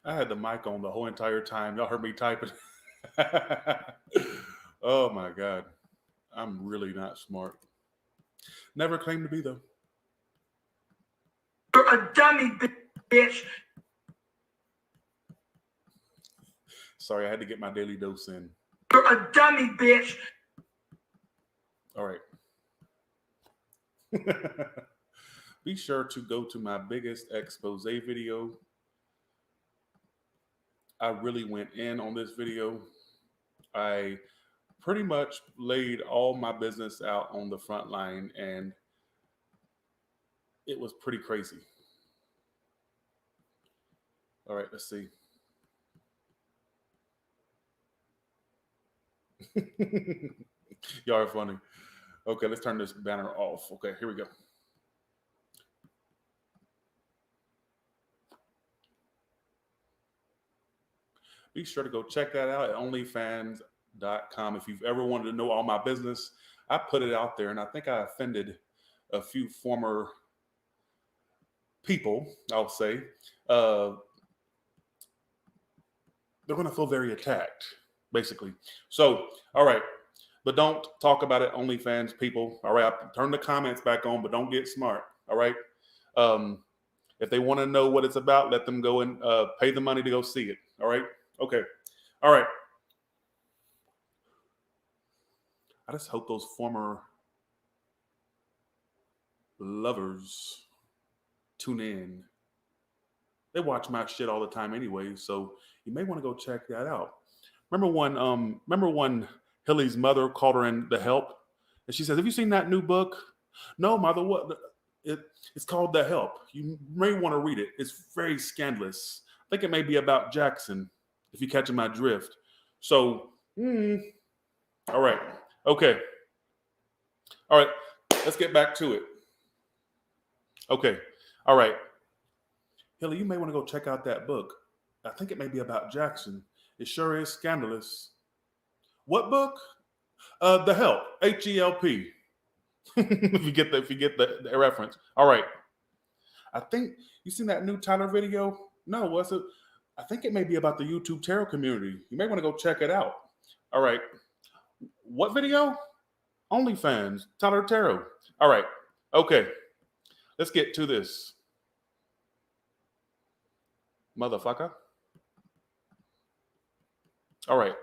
I had the mic on the whole entire time. Y'all heard me typing. Oh my God. I'm really not smart. Never claimed to be, though. You're a dummy, bitch. Sorry, I had to get my daily dose in. You're a dummy, bitch. All right. Be sure to go to my biggest expose video. I really went in on this video. I pretty much laid all my business out on the front line, and it was pretty crazy. All right, let's see. Y'all are funny. Okay, let's turn this banner off. Okay, here we go. Be sure to go check that out at onlyfans.com. If you've ever wanted to know all my business, I put it out there, and I think I offended a few former people, I'll say. They're going to feel very attacked, basically. So, all right. But don't talk about it, OnlyFans people. All right. Turn the comments back on, but don't get smart. All right. If they want to know what it's about, let them go and pay the money to go see it. All right. Okay. All right. I just hope those former lovers tune in. They watch my shit all the time anyway, so you may want to go check that out. Remember when Hilly's mother called her in The Help, and she says, "Have you seen that new book?" "No, mother. What? It's called The Help. You may want to read it. It's very scandalous. I think it may be about Jackson, if you're catching my drift." So, all right, okay, all right. Let's get back to it. Okay, all right. Hilly, you may want to go check out that book. I think it may be about Jackson. It sure is scandalous. What book? The Help. HELP. if you get the reference. All right. I think you seen that new Tyler video? No, was it? I think it may be about the YouTube tarot community. You may want to go check it out. All right. What video? OnlyFans. Tyler Tarot. All right. Okay. Let's get to this. Motherfucker. All right.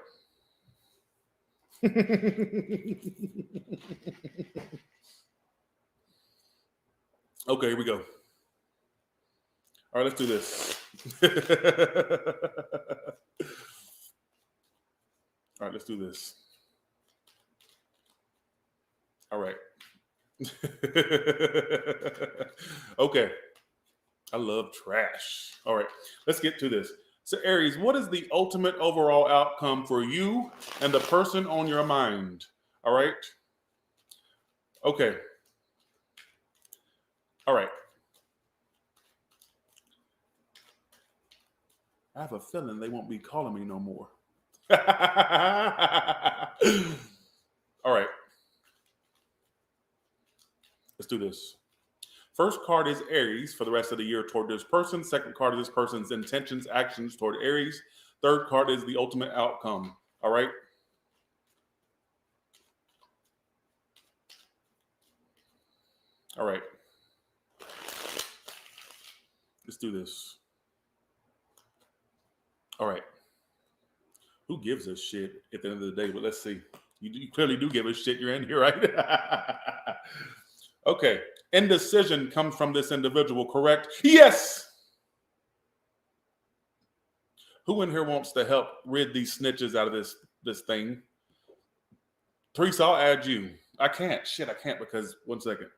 Okay, here we go. All right, let's do this. All right, let's do this. All right. Okay. I love trash. All right, let's get to this. So, Aries, what is the ultimate overall outcome for you and the person on your mind? All right. Okay. All right. I have a feeling they won't be calling me no more. All right. Let's do this. First card is Aries for the rest of the year toward this person. Second card is this person's intentions, actions toward Aries. Third card is the ultimate outcome. All right. All right. Let's do this. All right. Who gives a shit at the end of the day? But let's see. You clearly do give a shit. You're in here, right? Okay. Indecision comes from this individual, correct? Yes. Who in here wants to help rid these snitches out of this thing? Teresa, I'll add you. I can't. Shit, I can't because 1 second.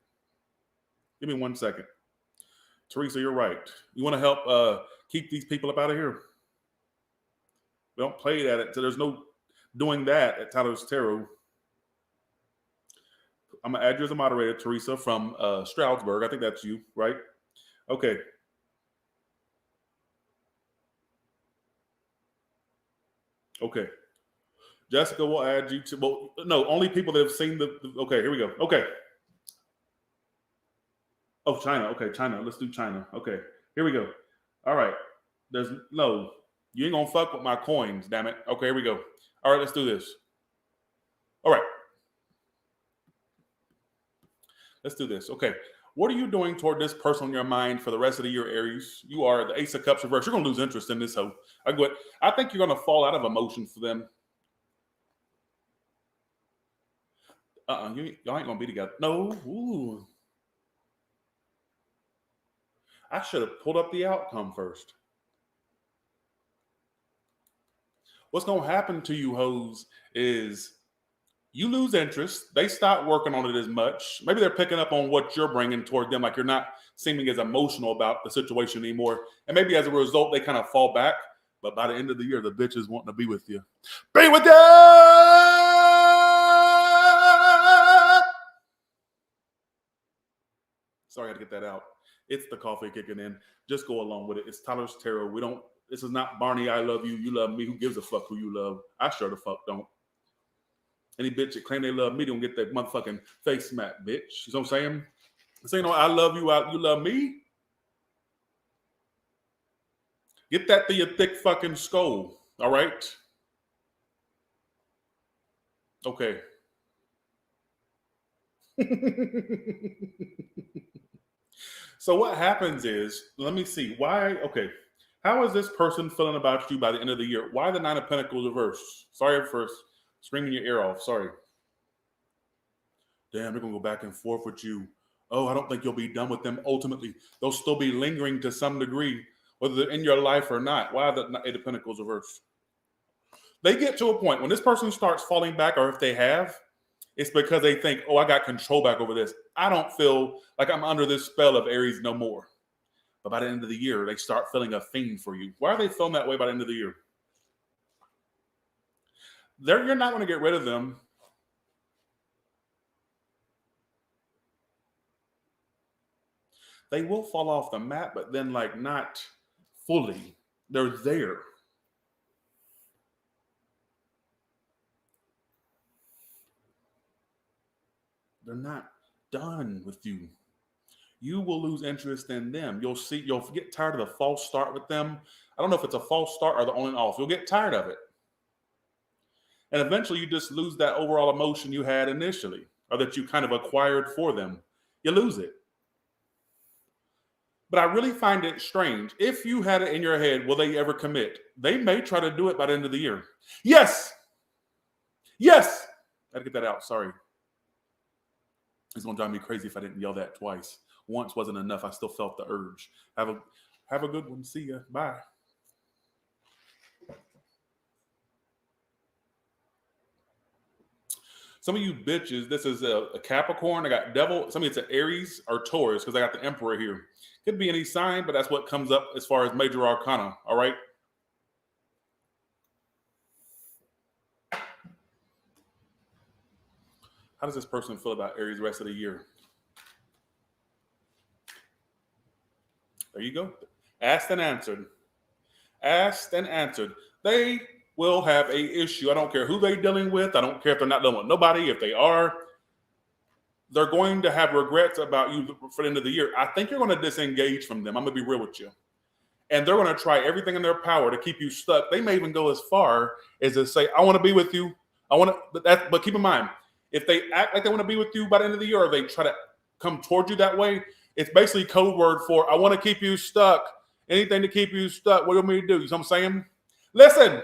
Give me 1 second. Teresa, you're right. You want to help keep these people up out of here? We don't play that. So there's no doing that at Tyler's Tarot. I'm going to add you as a moderator, Teresa, from Stroudsburg. I think that's you, right? Okay. Okay. Jessica will add you to, well, no, only people that have seen okay, here we go. Okay. Oh, China. Okay, China. Let's do China. Okay, here we go. All right. There's no, you ain't gonna fuck with my coins, damn it. Okay, here we go. All right, let's do this. All right. Let's do this. Okay. What are you doing toward this person on your mind for the rest of the year, Aries? You are the Ace of Cups reverse. You're gonna lose interest in this hoe. I think you're gonna fall out of emotion for them. Y'all ain't gonna be together. No. Ooh. I should have pulled up the outcome first. What's gonna happen to you hoes is you lose interest. They stop working on it as much. Maybe they're picking up on what you're bringing toward them, like you're not seeming as emotional about the situation anymore. And maybe as a result, they kind of fall back. But by the end of the year, the bitch is wanting to be with you. Be with you! Sorry, I had to get that out. It's the coffee kicking in. Just go along with it. It's Tyler's Tarot. This is not Barney, I love you, you love me. Who gives a fuck who you love? I sure the fuck don't. Any bitch that claim they love me don't get that motherfucking face smack, bitch. You know what I'm saying? Saying, I love you, you love me? Get that to your thick fucking skull, all right? Okay. So what happens is, let me see, okay. How is this person feeling about you by the end of the year? Why the Nine of Pentacles reverse? Sorry for screaming your ear off. Sorry. Damn, they're going to go back and forth with you. Oh, I don't think you'll be done with them. Ultimately, they'll still be lingering to some degree, whether they're in your life or not. Why the Eight of Pentacles reverse? They get to a point when this person starts falling back, or if they have, it's because they think, oh, I got control back over this. I don't feel like I'm under this spell of Aries no more. But by the end of the year, they start feeling a fiend for you. Why are they feeling that way by the end of the year? You're not going to get rid of them. They will fall off the map, but then like not fully. They're there. They're not done with you. You will lose interest in them. You'll get tired of the false start with them. I don't know if it's a false start or the on and off. You'll get tired of it. And eventually you just lose that overall emotion you had initially, or that you kind of acquired for them. You lose it. But I really find it strange. If you had it in your head, will they ever commit? They may try to do it by the end of the year. Yes. Yes. I had to get that out. Sorry. It's going to drive me crazy if I didn't yell that twice. Once wasn't enough. I still felt the urge. Have a good one. See ya. Bye. Some of you bitches, this is a Capricorn. I got Devil. Some of it's an Aries or Taurus because I got the Emperor here. Could be any sign, but that's what comes up as far as major arcana. All right. How does this person feel about Aries the rest of the year? There you go. Asked and answered. Asked and answered. They will have a issue. I don't care who they're dealing with. I don't care if they're not dealing with nobody. If they are, they're going to have regrets about you for the end of the year. I think you're going to disengage from them. I'm going to be real with you. And they're going to try everything in their power to keep you stuck. They may even go as far as to say, I want to be with you. I want to, but keep in mind, if they act like they want to be with you by the end of the year, or they try to come toward you that way, it's basically code word for, I want to keep you stuck. Anything to keep you stuck. What do you want me to do? You know what I'm saying? Listen.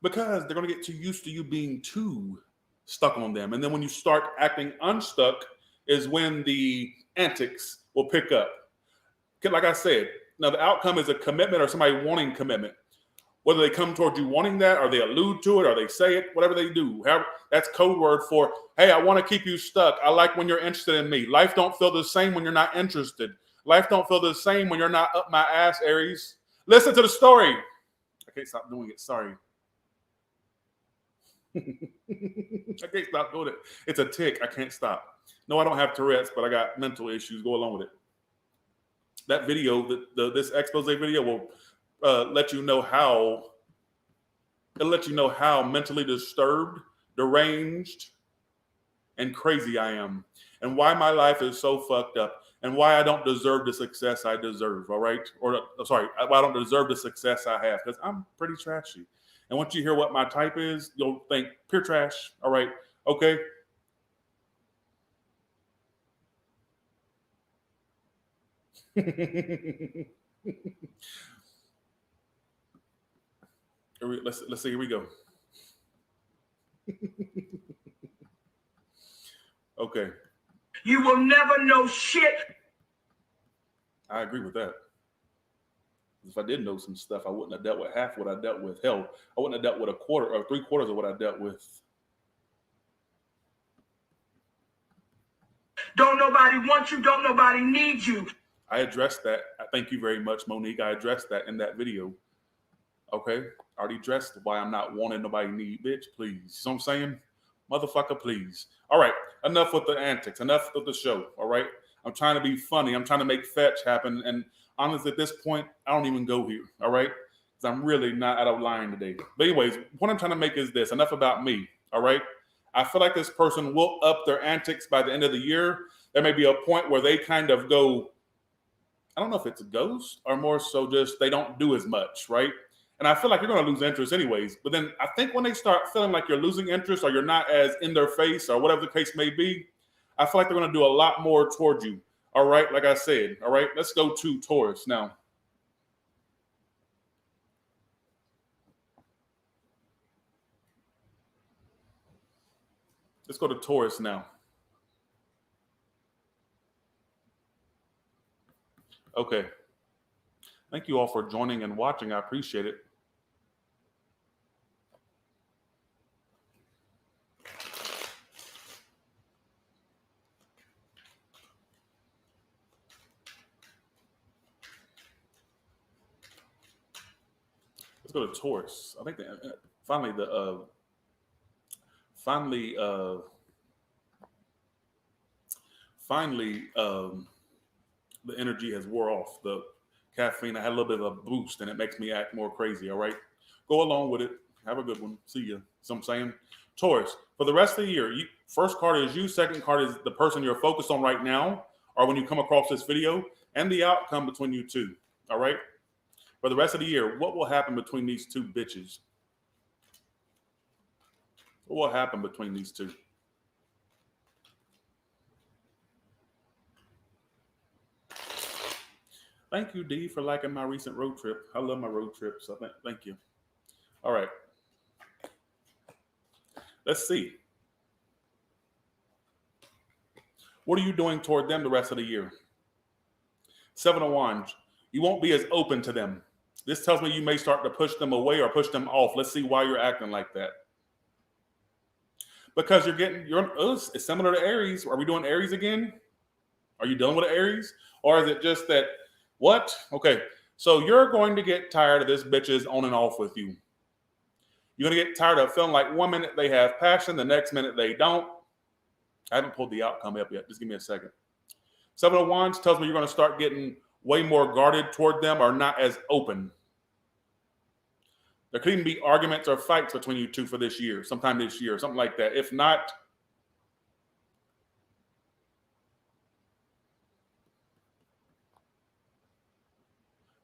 Because they're going to get too used to you being too stuck on them. And then when you start acting unstuck is when the antics will pick up. Like I said, now the outcome is a commitment or somebody wanting commitment. Whether they come toward you wanting that, or they allude to it, or they say it, whatever they do. However, that's code word for, hey, I want to keep you stuck. I like when you're interested in me. Life don't feel the same when you're not interested. Life don't feel the same when you're not up my ass, Aries. Listen to the story. I can't stop doing it. Sorry. I can't stop doing it. It's a tick. I can't stop. No, I don't have Tourette's, but I got mental issues. Go along with it. That video, this expose video will let you know how. It'll let you know how mentally disturbed, deranged, and crazy I am. and why my life is so fucked up, and why I don't deserve the success I deserve, all right? Or, sorry, why I don't deserve the success I have, because I'm pretty trashy. And once you hear what my type is, you'll think pure trash, all right? Okay? Let's see, here we go. Okay. You will never know shit. I agree with that. If I did know some stuff, I wouldn't have dealt with half what I dealt with. Hell, I wouldn't have dealt with a quarter or 3/4 of what I dealt with. Don't nobody want you. Don't nobody need you. I addressed that. Thank you very much, Monique. I addressed that in that video. Okay? I already addressed why I'm not wanting nobody need, bitch, please. You know what I'm saying? Motherfucker, please. All right, enough with the antics. Enough with the show, all right? I'm trying to be funny. I'm trying to make fetch happen. And honestly, at this point, I don't even go here, all right? Because I'm really not out of line today. But anyways, what I'm trying to make is this. Enough about me, all right? I feel like this person will up their antics by the end of the year. There may be a point where they kind of go, I don't know if it's a ghost or more so just they don't do as much, right? And I feel like you're going to lose interest anyways. But then I think when they start feeling like you're losing interest or you're not as in their face or whatever the case may be, I feel like they're going to do a lot more toward you. All right, like I said. All right, let's go to Taurus now. Let's go to Taurus now. Okay. Thank you all for joining and watching. I appreciate it. Let's go to Taurus. I think finally the energy has wore off. The caffeine, I had a little bit of a boost and it makes me act more crazy. All right, go along with it. Have a good one. See you. So I'm saying, Taurus, for the rest of the year, first card is you, second card is the person you're focused on right now, or when you come across this video, and the outcome between you two. All right, for the rest of the year, what will happen between these two bitches? What will happen between these two? Thank you, D, for liking my recent road trip. I love my road trips. So thank you. All right. Let's see. What are you doing toward them the rest of the year? 7 of Wands. You won't be as open to them. This tells me you may start to push them away or push them off. Let's see why you're acting like that. Because it's similar to Aries. Are we doing Aries again? Are you dealing with Aries? Or is it just that, what? Okay, so you're going to get tired of this bitches on and off with you. You're going to get tired of feeling like 1 minute they have passion, the next minute they don't. I haven't pulled the outcome up yet. Just give me a second. 7 of Wands tells me you're going to start getting way more guarded toward them or not as open. There could even be arguments or fights between you two for this year, sometime this year, something like that. If not,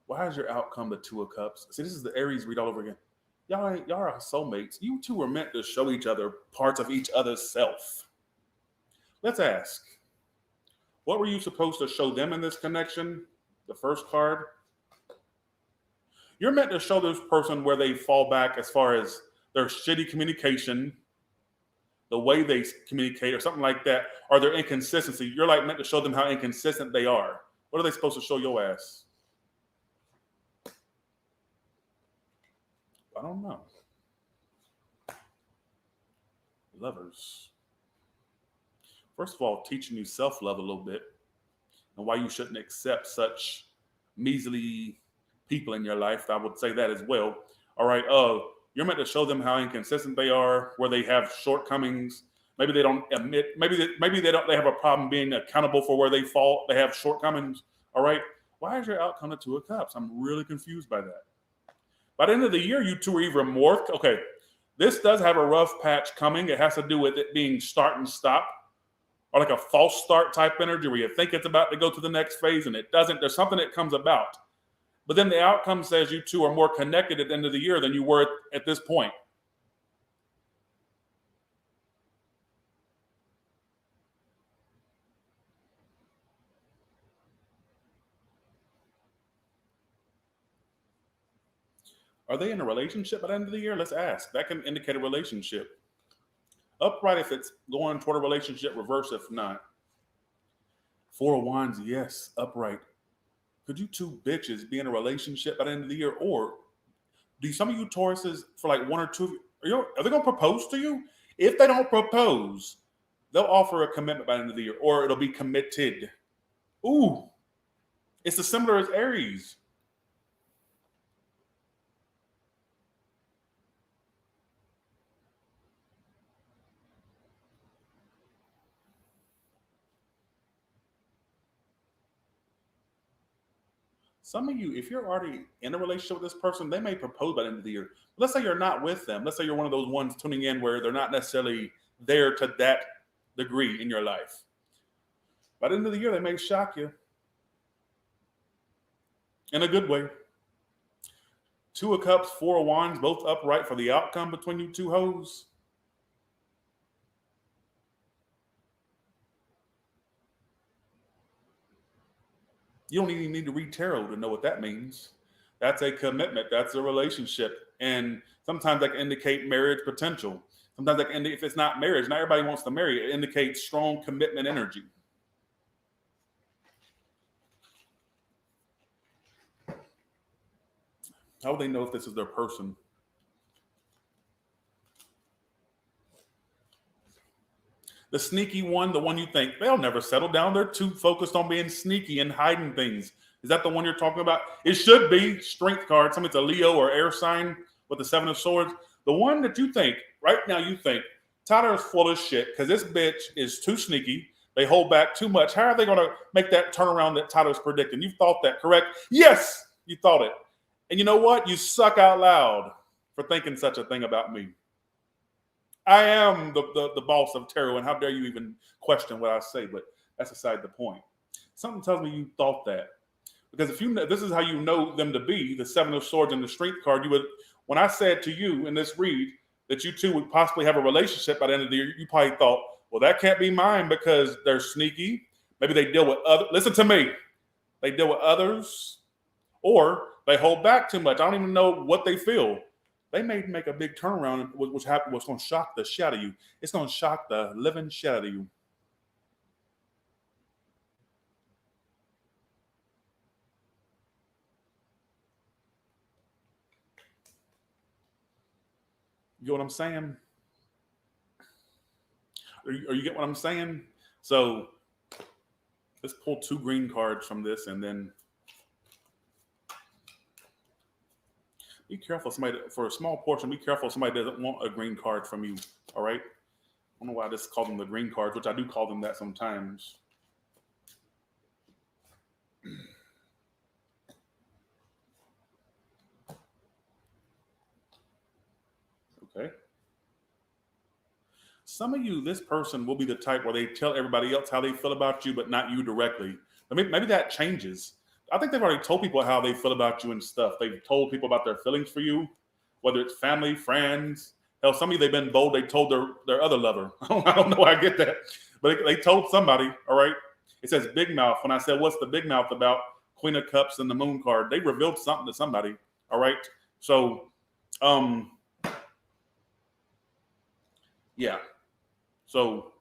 why is your outcome the 2 of Cups? See, this is the Aries read all over again. Y'all are soulmates. You two were meant to show each other parts of each other's self. Let's ask, what were you supposed to show them in this connection? The first card. You're meant to show this person where they fall back as far as their shitty communication, the way they communicate or something like that, or their inconsistency. You're like meant to show them how inconsistent they are. What are they supposed to show your ass? I don't know. Lovers. First of all, teaching you self-love a little bit and why you shouldn't accept such measly people in your life. I would say that as well. All right. You're meant to show them how inconsistent they are, where they have shortcomings. Maybe they don't admit, maybe they have a problem being accountable for where they fall. They have shortcomings. All right. Why is your outcome the 2 of Cups? I'm really confused by that. By the end of the year, you two are even more. Okay, this does have a rough patch coming. It has to do with it being start and stop. or like a false start type energy where you think it's about to go to the next phase and it doesn't. There's something that comes about. But then the outcome says you two are more connected at the end of the year than you were at this point. Are they in a relationship by the end of the year? Let's ask. That can indicate a relationship. Upright if it's going toward a relationship, reverse if not. Four of Wands, yes, upright. Could you two bitches be in a relationship by the end of the year? Or do some of you Tauruses, for like one or two, are they going to propose to you? If they don't propose, they'll offer a commitment by the end of the year, or it'll be committed. Ooh, it's as similar as Aries. Some of you, if you're already in a relationship with this person, they may propose by the end of the year. Let's say you're not with them. Let's say you're one of those ones tuning in where they're not necessarily there to that degree in your life. By the end of the year, they may shock you in a good way. Two of Cups, Four of Wands, both upright for the outcome between you two hoes. You don't even need to read tarot to know what that means. That's a commitment. That's a relationship. And sometimes that can indicate marriage potential. Sometimes that can indicate, if it's not marriage, not everybody wants to marry. It indicates strong commitment energy. How would they know if this is their person? The sneaky one, the one you think they'll never settle down. They're too focused on being sneaky and hiding things. Is that the one you're talking about? It should be strength card. Somebody's a Leo or air sign with the Seven of Swords. The one that you think right now, you think Tyler is full of shit because this bitch is too sneaky. They hold back too much. How are they going to make that turnaround that Tyler's predicting? You thought that, correct? Yes, you thought it. And you know what? You suck out loud for thinking such a thing about me. I am the boss of tarot, and how dare you even question what I say? But that's aside the point. Something tells me you thought that, because if you know, this is how you know them to be, the Seven of Swords and the Strength card. You would, when I said to you in this read that you two would possibly have a relationship by the end of the year, you probably thought, well, that can't be mine because they're sneaky. Maybe they deal with other. Listen to me. They deal with others, or they hold back too much. I don't even know what they feel. They may make a big turnaround, which happened. What's going to shock the shit out of you? It's going to shock the living shit out of you. You get what I'm saying? Or you get what I'm saying? So let's pull two green cards from this, and then be careful. Somebody, for a small portion, be careful. Somebody doesn't want a green card from you. All right. I don't know why I just call them the green cards, which I do call them that sometimes. Okay. Some of you, this person will be the type where they tell everybody else how they feel about you, but not you directly. Maybe that changes. I think they've already told people how they feel about you and stuff. They've told people about their feelings for you, whether it's family, friends. Hell, some of you, they've been bold. They told their other lover. I don't know why I get that. But they told somebody, all right? It says big mouth. When I said, what's the big mouth about? Queen of Cups and the Moon card. They revealed something to somebody, all right? So, yeah. So,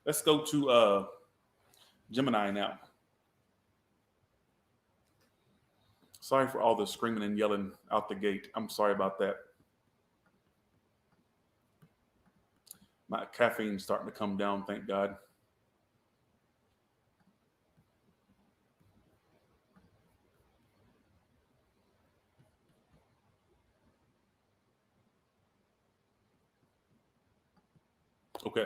let's go to Gemini now. Sorry for all the screaming and yelling out the gate. I'm sorry about that. My caffeine's starting to come down, thank God. Okay.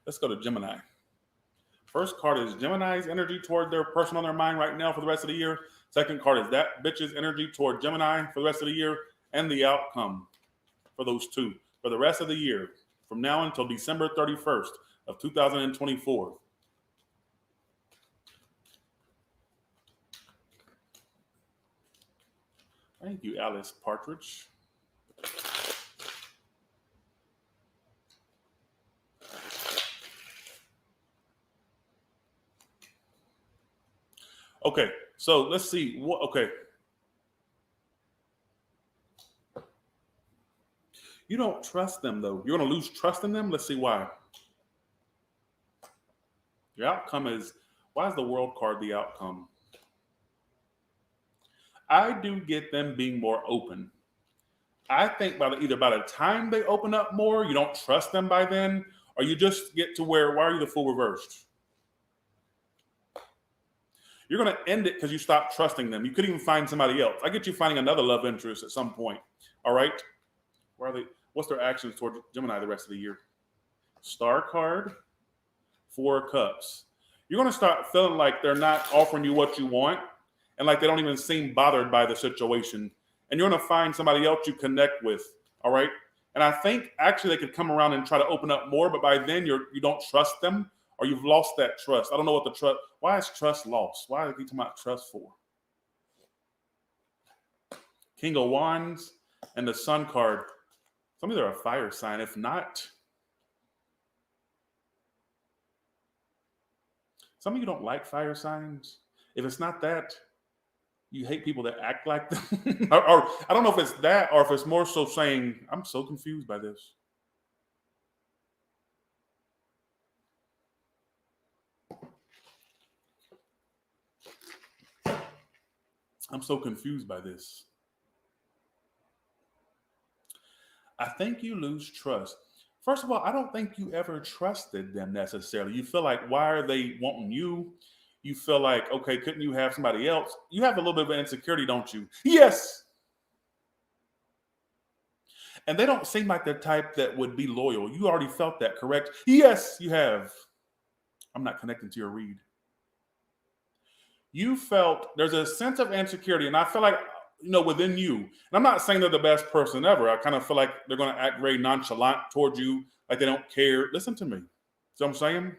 Let's go to Gemini. First card is Gemini's energy toward their person on their mind right now for the rest of the year. Second card is that bitch's energy toward Gemini for the rest of the year, and the outcome for those two for the rest of the year from now until December 31st of 2024. Thank you, Alice Partridge. Okay, so let's see. Okay. You don't trust them, though. You're going to lose trust in them. Let's see why. Your outcome is, why is the world card the outcome? I do get them being more open. I think either by the time they open up more, you don't trust them by then, or you just get to where, why are you the fool reversed? You're going to end it because you stop trusting them. You could even find somebody else. I get you finding another love interest at some point. All right? Where are they? What's their actions toward Gemini the rest of the year? Star card, 4 of Cups. You're going to start feeling like they're not offering you what you want, and like they don't even seem bothered by the situation. And you're going to find somebody else you connect with. All right? And I think actually they could come around and try to open up more, but by then you don't trust them, or you've lost that trust. I don't know what the trust. Why is trust lost? Why are they talking about trust for? King of Wands and the Sun card. Some of you are a fire sign. If not, some of you don't like fire signs. If it's not that, you hate people that act like them. or I don't know if it's that, or if it's more so saying, I'm so confused by this. I'm so confused by this. I think you lose trust. First of all, I don't think you ever trusted them necessarily. You feel like, why are they wanting you? You feel like, okay, couldn't you have somebody else? You have a little bit of an insecurity, don't you? Yes. And they don't seem like the type that would be loyal. You already felt that, correct? Yes, you have. I'm not connecting to your read. You felt there's a sense of insecurity, and I feel like, within you. And I'm not saying they're the best person ever. I kind of feel like they're going to act very nonchalant towards you, like they don't care. Listen to me. See what I'm saying?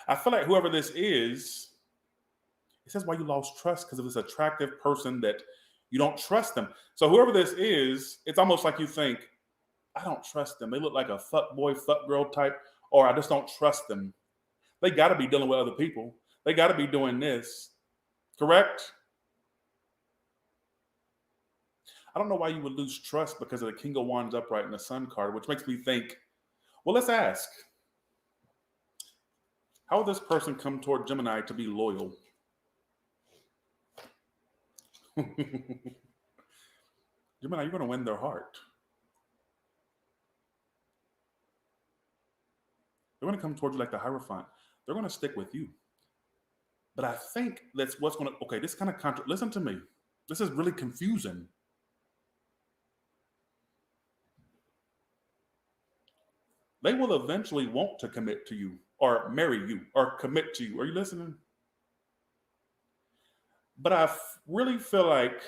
I feel like whoever this is, it says why you lost trust because of this attractive person that you don't trust them. So whoever this is, it's almost like you think, I don't trust them. They look like a fuck boy, fuck girl type, or I just don't trust them. They got to be dealing with other people. They got to be doing this. Correct? I don't know why you would lose trust because of the King of Wands upright and the Sun card, which makes me think, well, let's ask. How will this person come toward Gemini to be loyal? Gemini, you're going to win their heart. They're going to come toward you like the Hierophant. They're going to stick with you. But I think that's what's going to, okay, this kind of, listen to me. This is really confusing. They will eventually want to commit to you or marry you or commit to you. Are you listening? But I really feel like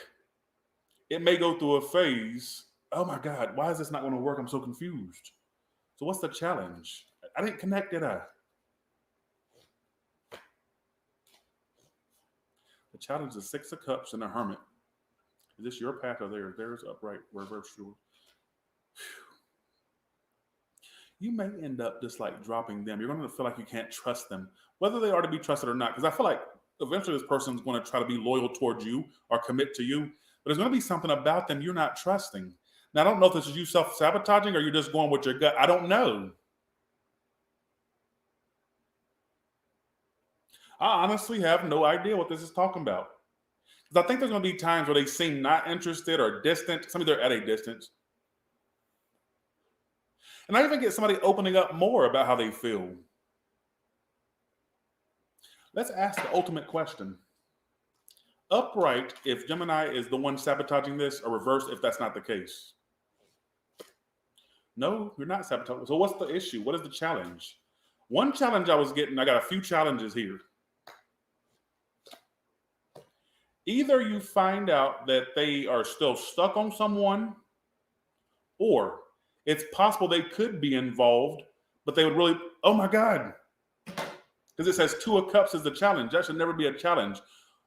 it may go through a phase. Oh my God, why is this not going to work? I'm so confused. So what's the challenge? I didn't connect, did I? The challenge is 6 of Cups and the Hermit. Is this your path or theirs? Theirs upright, reverse short. You may end up just like dropping them. You're going to feel like you can't trust them, whether they are to be trusted or not. Because I feel like eventually this person's going to try to be loyal towards you or commit to you. But there's going to be something about them you're not trusting. Now, I don't know if this is you self-sabotaging or you're just going with your gut. I don't know. I honestly have no idea what this is talking about. Because I think there's going to be times where they seem not interested or distant. Some of they're at a distance. And I even get somebody opening up more about how they feel. Let's ask the ultimate question. Upright, if Gemini is the one sabotaging this, or reverse if that's not the case. No, you're not sabotaging. So what's the issue? What is the challenge? One challenge I was getting, I got a few challenges here. Either you find out that they are still stuck on someone, or it's possible they could be involved, but they would really, oh my God. Because it says 2 of Cups is the challenge. That should never be a challenge.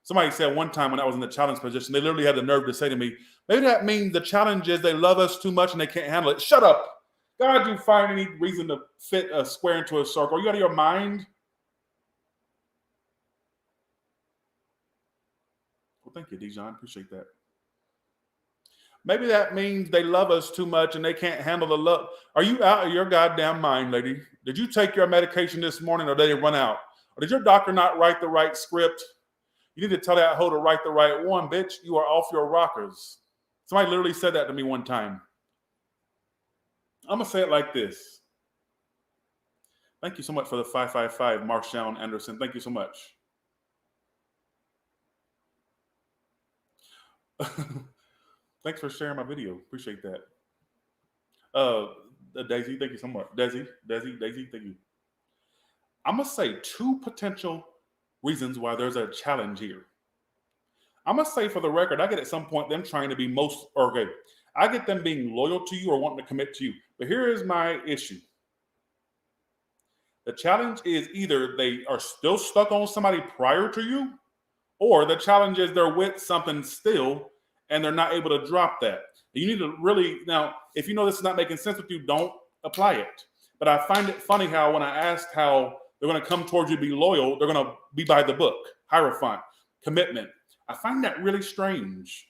Somebody said one time when I was in the challenge position, they literally had the nerve to say to me, maybe that means the challenge is they love us too much and they can't handle it. Shut up. God, you find any reason to fit a square into a circle? Are you out of your mind? Well, thank you, Dijon. Appreciate that. Maybe that means they love us too much and they can't handle the love. Are you out of your goddamn mind, lady? Did you take your medication this morning or did it run out? Or did your doctor not write the right script? You need to tell that hoe to write the right one, bitch. You are off your rockers. Somebody literally said that to me one time. I'm going to say it like this. Thank you so much for the 555, Marshawn Anderson. Thank you so much. Thanks for sharing my video. Appreciate that. Daisy, thank you so much. Daisy, thank you. I'm going to say 2 potential reasons why there's a challenge here. I'm going to say for the record, I get at some point them trying to be I get them being loyal to you or wanting to commit to you. But here is my issue. The challenge is either they are still stuck on somebody prior to you, or the challenge is they're with something still and they're not able to drop that. You need to really, now, if you know this is not making sense with you, don't apply it. But I find it funny how when I asked how they're going to come towards you to be loyal, they're going to be by the book, Hierophant, commitment. I find that really strange.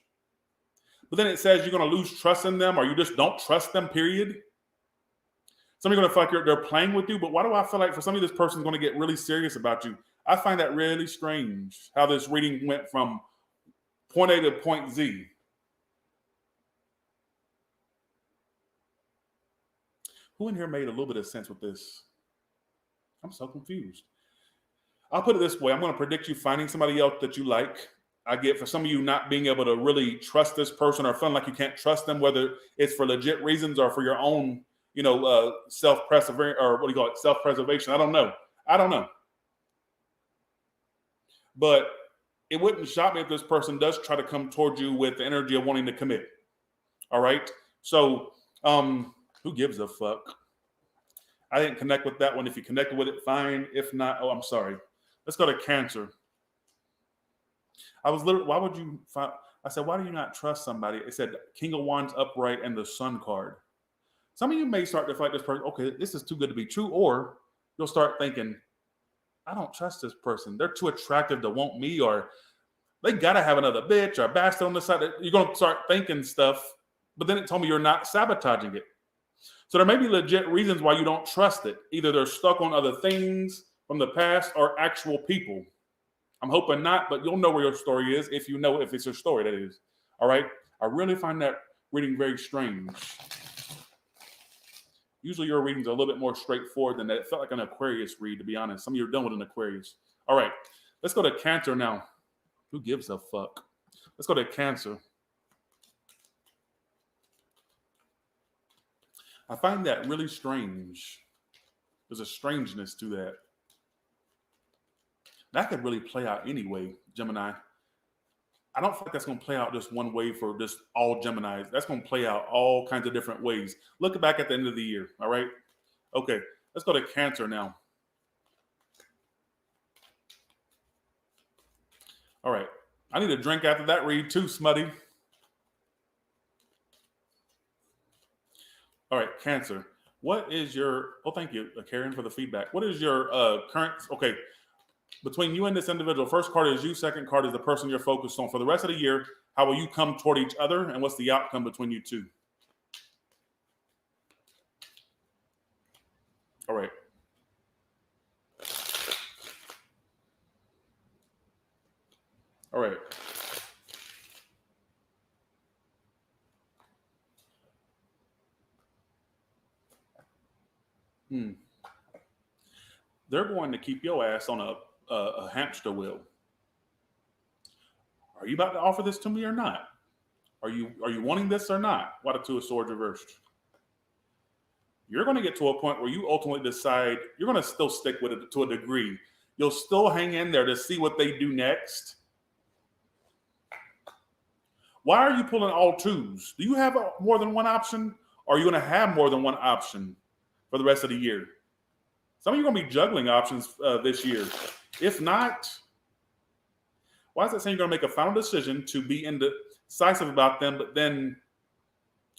But then it says you're going to lose trust in them or you just don't trust them, period. Some are going to feel like they're playing with you, but why do I feel like for some of this person's going to get really serious about you? I find that really strange how this reading went from point A to point Z. Who in here made a little bit of sense with this? I'm so confused. I'll put it this way. I'm going to predict you finding somebody else that you like. I get for some of you not being able to really trust this person or feeling like you can't trust them, whether it's for legit reasons or for your own, self-preservation or what do you call it? Self-preservation. I don't know. But it wouldn't shock me if this person does try to come towards you with the energy of wanting to commit. All right. So, who gives a fuck? I didn't connect with that one. If you connected with it, fine. If not, I'm sorry. Let's go to Cancer. Why would you find, I said, why do you not trust somebody? It said King of Wands upright and the Sun card. Some of you may start to feel like this person, okay, this is too good to be true. Or you'll start thinking, I don't trust this person. They're too attractive to want me, or they got to have another bitch or bastard on the side. You're going to start thinking stuff, but then it told me you're not sabotaging it. So there may be legit reasons why you don't trust it. Either they're stuck on other things from the past or actual people. I'm hoping not, but you'll know where your story is if it's your story, that is. All right? I really find that reading very strange. Usually your readings are a little bit more straightforward than that. It felt like an Aquarius read, to be honest. Some of you are done with an Aquarius. All right. Let's go to Cancer now. Who gives a fuck? Let's go to Cancer. I find that really strange. There's a strangeness to that. That could really play out anyway, Gemini. I don't feel like that's going to play out just one way for just all Geminis. That's going to play out all kinds of different ways. Look back at the end of the year, all right? Okay, let's go to Cancer now. All right, I need a drink after that read too, Smutty. All right, Cancer. What is your, thank you, Karen, for the feedback. What is your current, between you and this individual, first card is you, second card is the person you're focused on. For the rest of the year, how will you come toward each other, and what's the outcome between you two? All right. All right. They're going to keep your ass on a hamster wheel. Are you about to offer this to me or not? Are you wanting this or not? Why the Two of Swords reversed? you're going to get to a point where you ultimately decide you're going to still stick with it to a degree. You'll still hang in there to see what they do next. Why are you pulling all twos? Do you have more than one option? Or are you going to have more than one option for the rest of the year? Some of you are going to be juggling options this year. If not, why is it saying you're going to make a final decision to be indecisive about them, but then,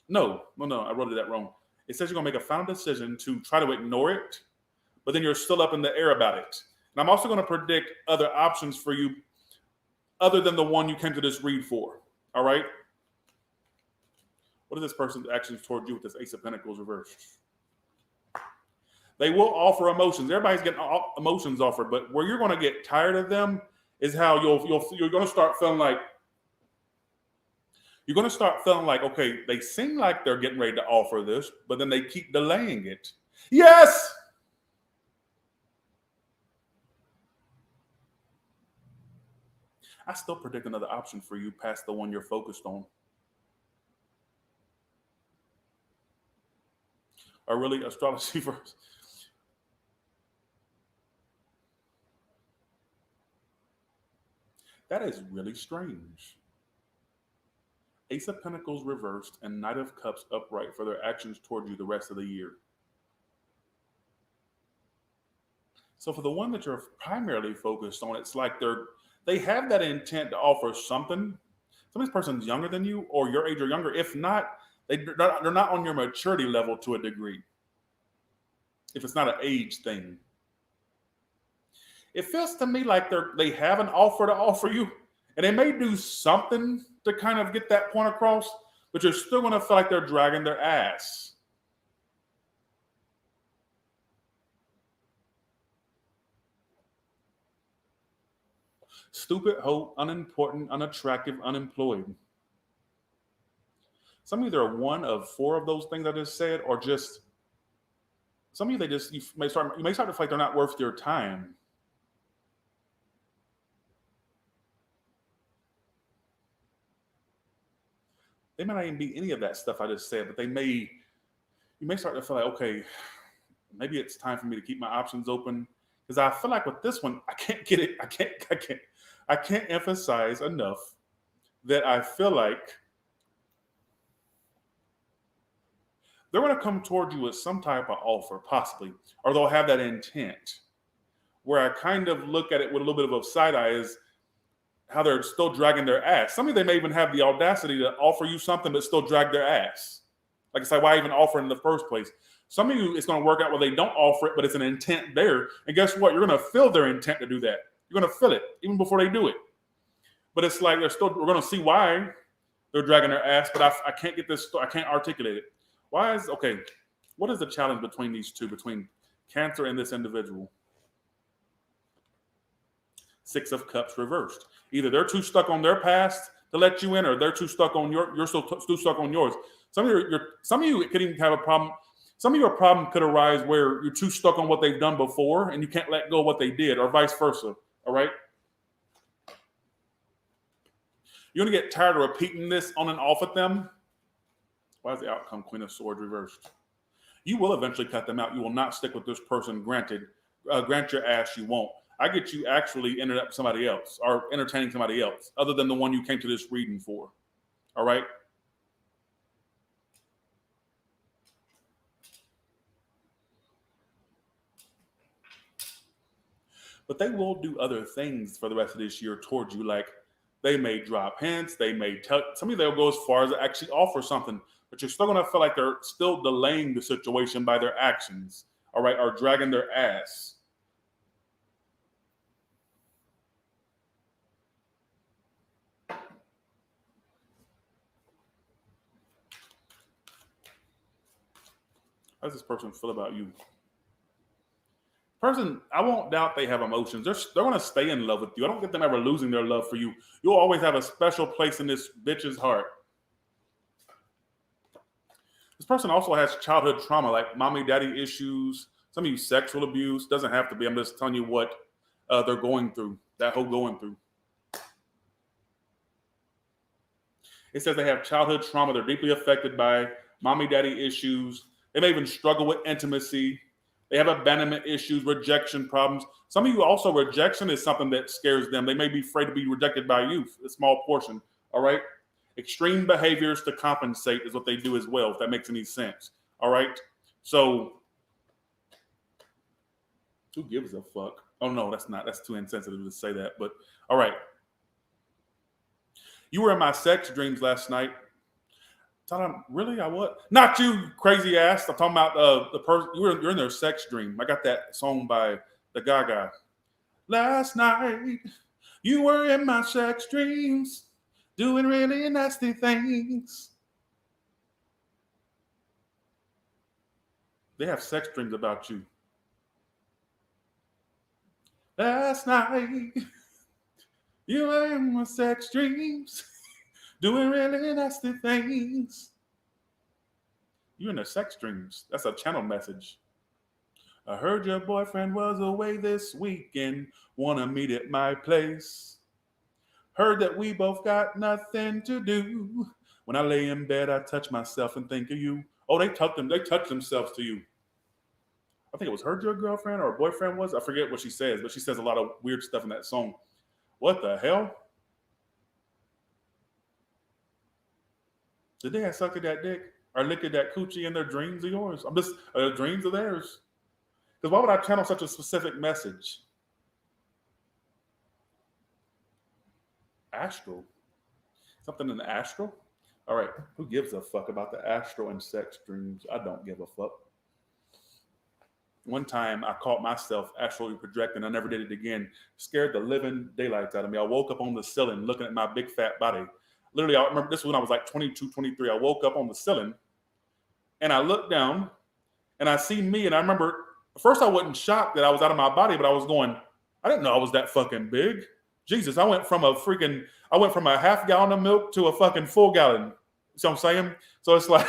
no, I wrote that wrong. It says you're going to make a final decision to try to ignore it, but then you're still up in the air about it. And I'm also going to predict other options for you other than the one you came to this read for. All right? What is this person's actions toward you with this Ace of Pentacles reversed? They will offer emotions. Everybody's getting emotions offered, but where you're going to get tired of them is how you're going to start feeling like, okay, they seem like they're getting ready to offer this, but then they keep delaying it. Yes! I still predict another option for you past the one you're focused on. Or really, astrology first. That is really strange. Ace of Pentacles reversed and Knight of Cups upright for their actions toward you the rest of the year. So for the one that you're primarily focused on, it's like they have that intent to offer something. Some of this person's younger than you or your age or younger. If not, they're not on your maturity level to a degree. If it's not an age thing. It feels to me like they have an offer to offer you, and they may do something to kind of get that point across, but you're still going to feel like they're dragging their ass. Stupid, hoe, unimportant, unattractive, unemployed. Some of you, they're one of four of those things I just said, or just some of you, you may start to feel like they're not worth your time. They might not even be any of that stuff I just said, but you may start to feel like, okay, maybe it's time for me to keep my options open. Because I feel like with this one, I can't get it. I can't emphasize enough that I feel like they're going to come toward you with some type of offer, possibly, or they'll have that intent. Where I kind of look at it with a little bit of a side eye is how they're still dragging their ass. Some of you, they may even have the audacity to offer you something but still drag their ass. Like I say, why even offer in the first place? Some of you, it's going to work out where they don't offer it, but it's an intent there. And guess what? You're going to feel their intent to do that. You're going to feel it even before they do it. But it's like we're going to see why they're dragging their ass, but I can't get this, I can't articulate it. What is the challenge between these two, between Cancer and this individual? Six of Cups reversed. Either they're too stuck on their past to let you in, or they're too stuck on you're still too stuck on yours. Some of you could even have a problem. Some of your problem could arise where you're too stuck on what they've done before and you can't let go of what they did, or vice versa. All right. You're going to get tired of repeating this on and off with them. Why is the outcome Queen of Swords reversed? You will eventually cut them out. You will not stick with this person. Grant your ass you won't. I get you actually ended up with somebody else or entertaining somebody else other than the one you came to this reading for. All right? But they will do other things for the rest of this year towards you. Like they may drop hints. They may tell, some of you, they'll go as far as to actually offer something, but you're still going to feel like they're still delaying the situation by their actions. All right? Or dragging their ass. How does this person feel about you? Person, I won't doubt they have emotions. They're going to stay in love with you. I don't get them ever losing their love for you. You'll always have a special place in this bitch's heart. This person also has childhood trauma, like mommy, daddy issues. Some of you, sexual abuse. Doesn't have to be. I'm just telling you what they're going through. That whole going through. It says they have childhood trauma. They're deeply affected by mommy, daddy issues. They may even struggle with intimacy. They have abandonment issues, rejection problems. Some of you also, rejection is something that scares them. They may be afraid to be rejected by you, a small portion, all right? Extreme behaviors to compensate is what they do as well, if that makes any sense, all right? So, who gives a fuck? Oh, no, that's too insensitive to say that, but all right. You were in my sex dreams last night. Really? I what? Not you, crazy ass. I'm talking about the person. You're in their sex dream. I got that song by the Gaga. Last night, you were in my sex dreams, doing really nasty things. They have sex dreams about you. Last night, you were in my sex dreams, doing really nasty things. You're in their sex dreams. That's a channel message. I heard your boyfriend was away this weekend. Wanna meet at my place. Heard that we both got nothing to do. When I lay in bed, I touch myself and think of you. Oh, they touch themselves to you. I think it was heard your girlfriend or boyfriend was. I forget what she says, but she says a lot of weird stuff in that song. What the hell? Did they have sucked at that dick or licked at that coochie in their dreams of yours? Dreams of theirs. Because why would I channel such a specific message? Astral. Something in the astral? All right. Who gives a fuck about the astral and sex dreams? I don't give a fuck. One time I caught myself astrally projecting. I never did it again. Scared the living daylights out of me. I woke up on the ceiling looking at my big fat body. Literally, I remember this was when I was like 22, 23. I woke up on the ceiling and I looked down and I see me. And I remember at first I wasn't shocked that I was out of my body, but I was going, I didn't know I was that fucking big. Jesus, I went from a half gallon of milk to a fucking full gallon. See what I'm saying? So it's like,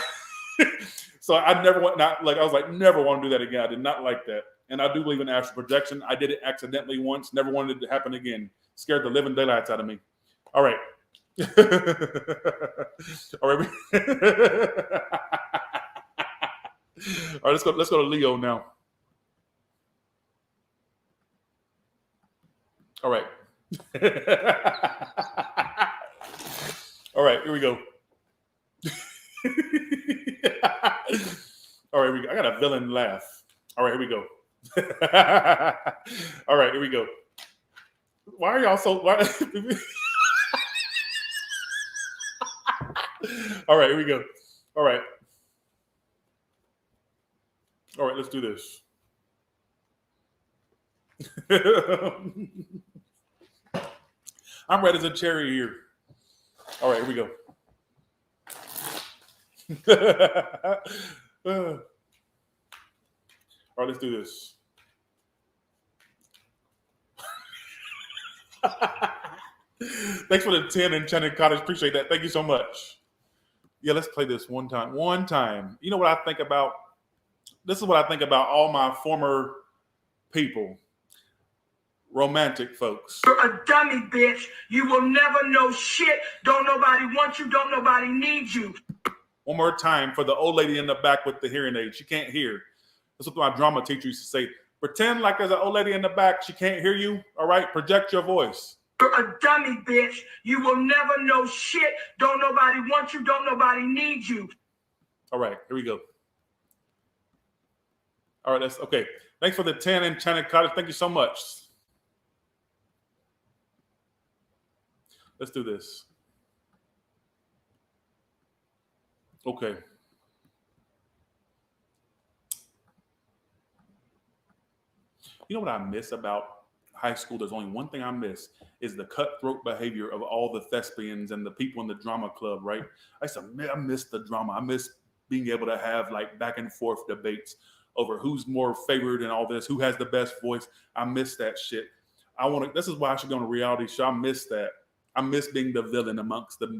so I never went, I was like, never want to do that again. I did not like that. And I do believe in astral projection. I did it accidentally once, never wanted it to happen again. Scared the living daylights out of me. All right. All right. All right, let's go to Leo now. All right. All right, here we go. All right, I got a villain laugh. All right, here we go. All right, here we go. Why are y'all so? Why? All right, here we go. All right. All right, let's do this. I'm red as a cherry here. All right, here we go. All right, let's do this. Thanks for the 10 Enchanted Cottage. Appreciate that. Thank you so much. Yeah, let's play this one time. One time. You know what I think about? This is what I think about all my former people. Romantic folks. You're a dummy, bitch. You will never know shit. Don't nobody want you. Don't nobody need you. One more time for the old lady in the back with the hearing aid. She can't hear. That's what my drama teacher used to say. Pretend like there's an old lady in the back. She can't hear you. All right? Project your voice. You're a dummy, bitch. You will never know shit. Don't nobody want you. Don't nobody need you. All right. Here we go. All right. That's okay. Thanks for the 10 Enchanted Cottage. Thank you so much. Let's do this. Okay. You know what I miss about high school? There's only one thing I miss is the cutthroat behavior of all the thespians and the people in the drama club, right? I miss the drama. I miss being able to have like back and forth debates over who's more favored and all this, who has the best voice. I miss that shit. This is why I should go on a reality show. I miss that. I miss being the villain amongst them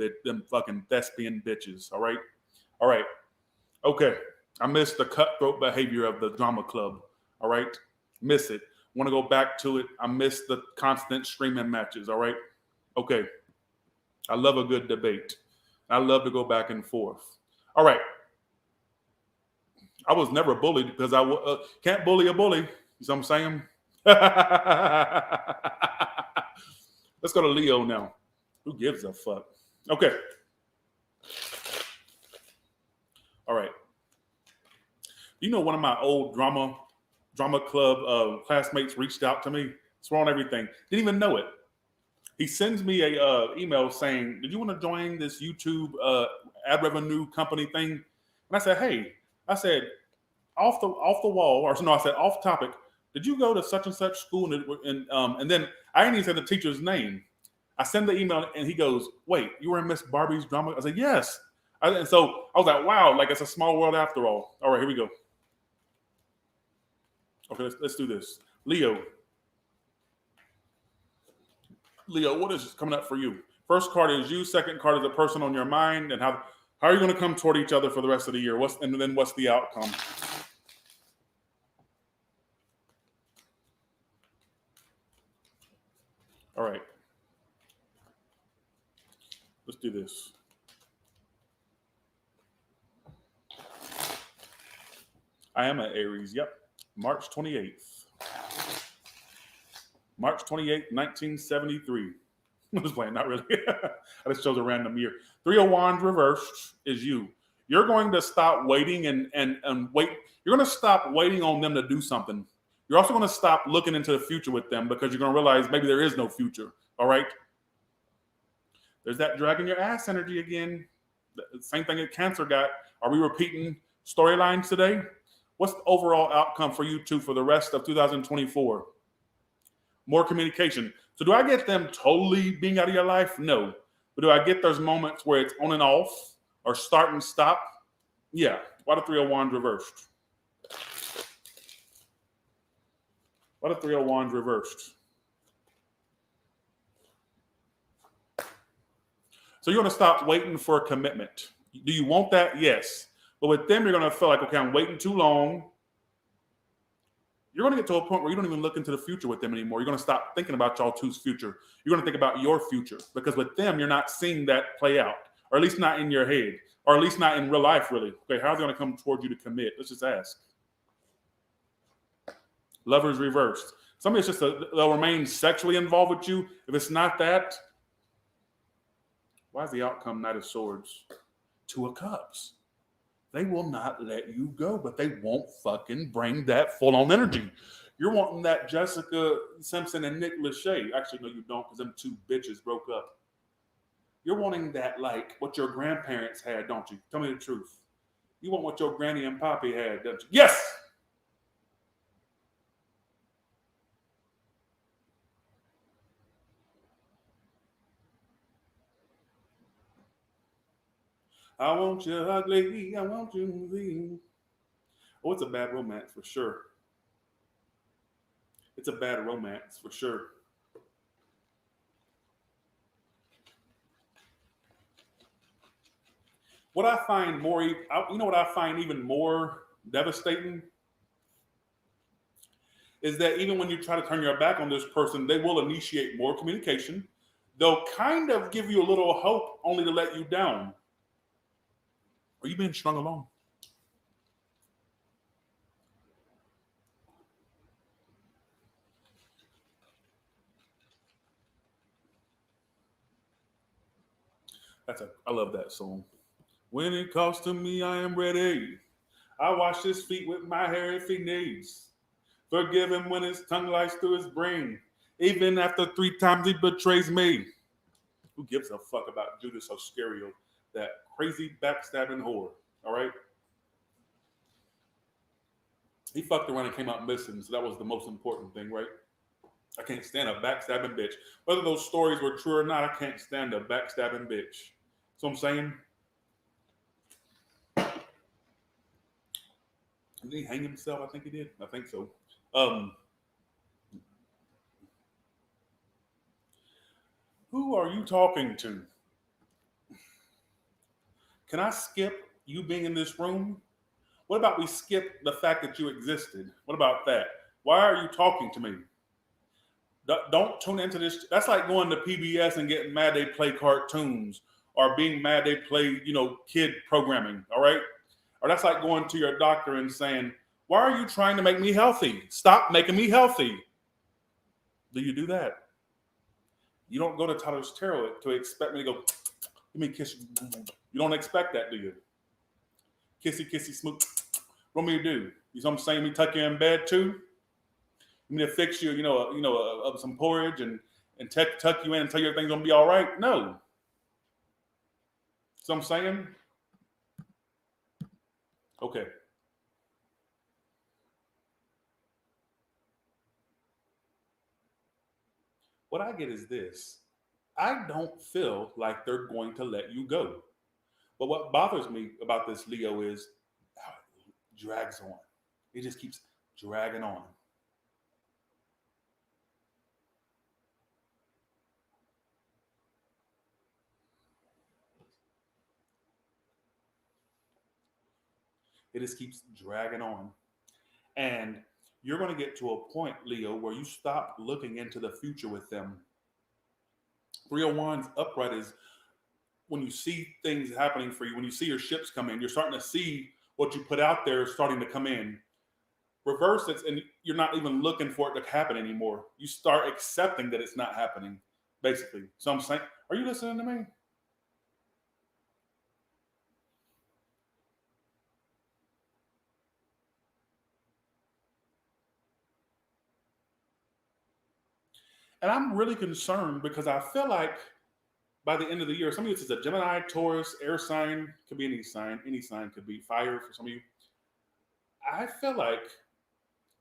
fucking thespian bitches. All right. All right. Okay. I miss the cutthroat behavior of the drama club. All right. Miss it. Want to go back to it. I miss the constant streaming matches. All right. Okay. I love a good debate. I love to go back and forth. All right. I was never bullied because I can't bully a bully. You know what I'm saying? Let's go to Leo now. Who gives a fuck? Okay. All right. You know, one of my old drama club classmates reached out to me. Swore on everything. Didn't even know it. He sends me a email saying, "Did you want to join this YouTube ad revenue company thing?" And I said, "Hey," I said, off the wall, or no, I said off topic. Did you go to such and such school? And then I didn't even say the teacher's name. I send the email and he goes, "Wait, you were in Miss Barbie's drama?" I said, "Yes." And so I was like, "Wow, like it's a small world after all." All right, here we go. Okay, let's do this. Leo, what is coming up for you? First card is you. Second card is a person on your mind, and how are you going to come toward each other for the rest of the year? And then what's the outcome? All right. Let's do this. I am an Aries. Yep. March 28th. March 28th, 1973. I'm just playing, not really. I just chose a random year. Three of Wands reversed is you. You're going to stop waiting and wait. You're going to stop waiting on them to do something. You're also going to stop looking into the future with them because you're going to realize maybe there is no future. All right? There's that dragging your ass energy again. The same thing that Cancer got. Are we repeating storylines today? What's the overall outcome for you two for the rest of 2024? More communication. So do I get them totally being out of your life? No. But do I get those moments where it's on and off or start and stop? Yeah. Why the Three of Wands reversed? Why the Three of Wands reversed? So you're going to stop waiting for a commitment. Do you want that? Yes. But with them, you're going to feel like, okay, I'm waiting too long. You're going to get to a point where you don't even look into the future with them anymore. You're going to stop thinking about y'all two's future. You're going to think about your future because with them, you're not seeing that play out, or at least not in your head, or at least not in real life, really. Okay, how's it going to come towards you to commit? Let's just ask. Lovers reversed. Somebody that's just they'll remain sexually involved with you. If it's not that, why is the outcome Knight of Swords? Two of Cups. They will not let you go, but they won't fucking bring that full-on energy. You're wanting that Jessica Simpson and Nick Lachey. Actually, no, you don't, because them two bitches broke up. You're wanting that, like, what your grandparents had, don't you? Tell me the truth. You want what your granny and poppy had, don't you? Yes! I want you ugly, I want you lean. Oh, it's a bad romance for sure. It's a bad romance for sure. What I find more, you know what I find even more devastating? Is that even when you try to turn your back on this person, they will initiate more communication. They'll kind of give you a little hope only to let you down. Are you being strung along? I love that song. When it comes to me, I am ready. I wash his feet with my hair if he needs. Forgive him when his tongue lies through his brain. Even after 3 times he betrays me. Who gives a fuck about Judas Iscariot, that crazy backstabbing whore? All right? He fucked around and came out missing, so that was the most important thing, right? I can't stand a backstabbing bitch. Whether those stories were true or not, I can't stand a backstabbing bitch. So I'm saying, did he hang himself? I think he did. I think so. Who are you talking to? Can I skip you being in this room? What about we skip the fact that you existed? What about that? Why are you talking to me? Don't tune into this. That's like going to PBS and getting mad they play cartoons or being mad they play, kid programming. All right? Or that's like going to your doctor and saying, why are you trying to make me healthy? Stop making me healthy. Do you do that? You don't go to Taurus Tarot to expect me to go, give me a kiss. You don't expect that, do you? Kissy, kissy, smooth. What do you do? You know what I'm saying? Me tuck you in bed too? You mean to fix you, some porridge and tuck you in and tell you everything's gonna be all right? No. So I'm saying? Okay. What I get is this. I don't feel like they're going to let you go. But what bothers me about this Leo is how it drags on. It just keeps dragging on. It just keeps dragging on. And you're going to get to a point, Leo, where you stop looking into the future with them. 3 of Wands upright is when you see things happening for you, when you see your ships come in, you're starting to see what you put out there starting to come in. Reverse it, and you're not even looking for it to happen anymore. You start accepting that it's not happening, basically. So I'm saying, are you listening to me? And I'm really concerned because I feel like by the end of the year, some of you, it's a Gemini, Taurus, air sign, could be any sign could be fire for some of you. I feel like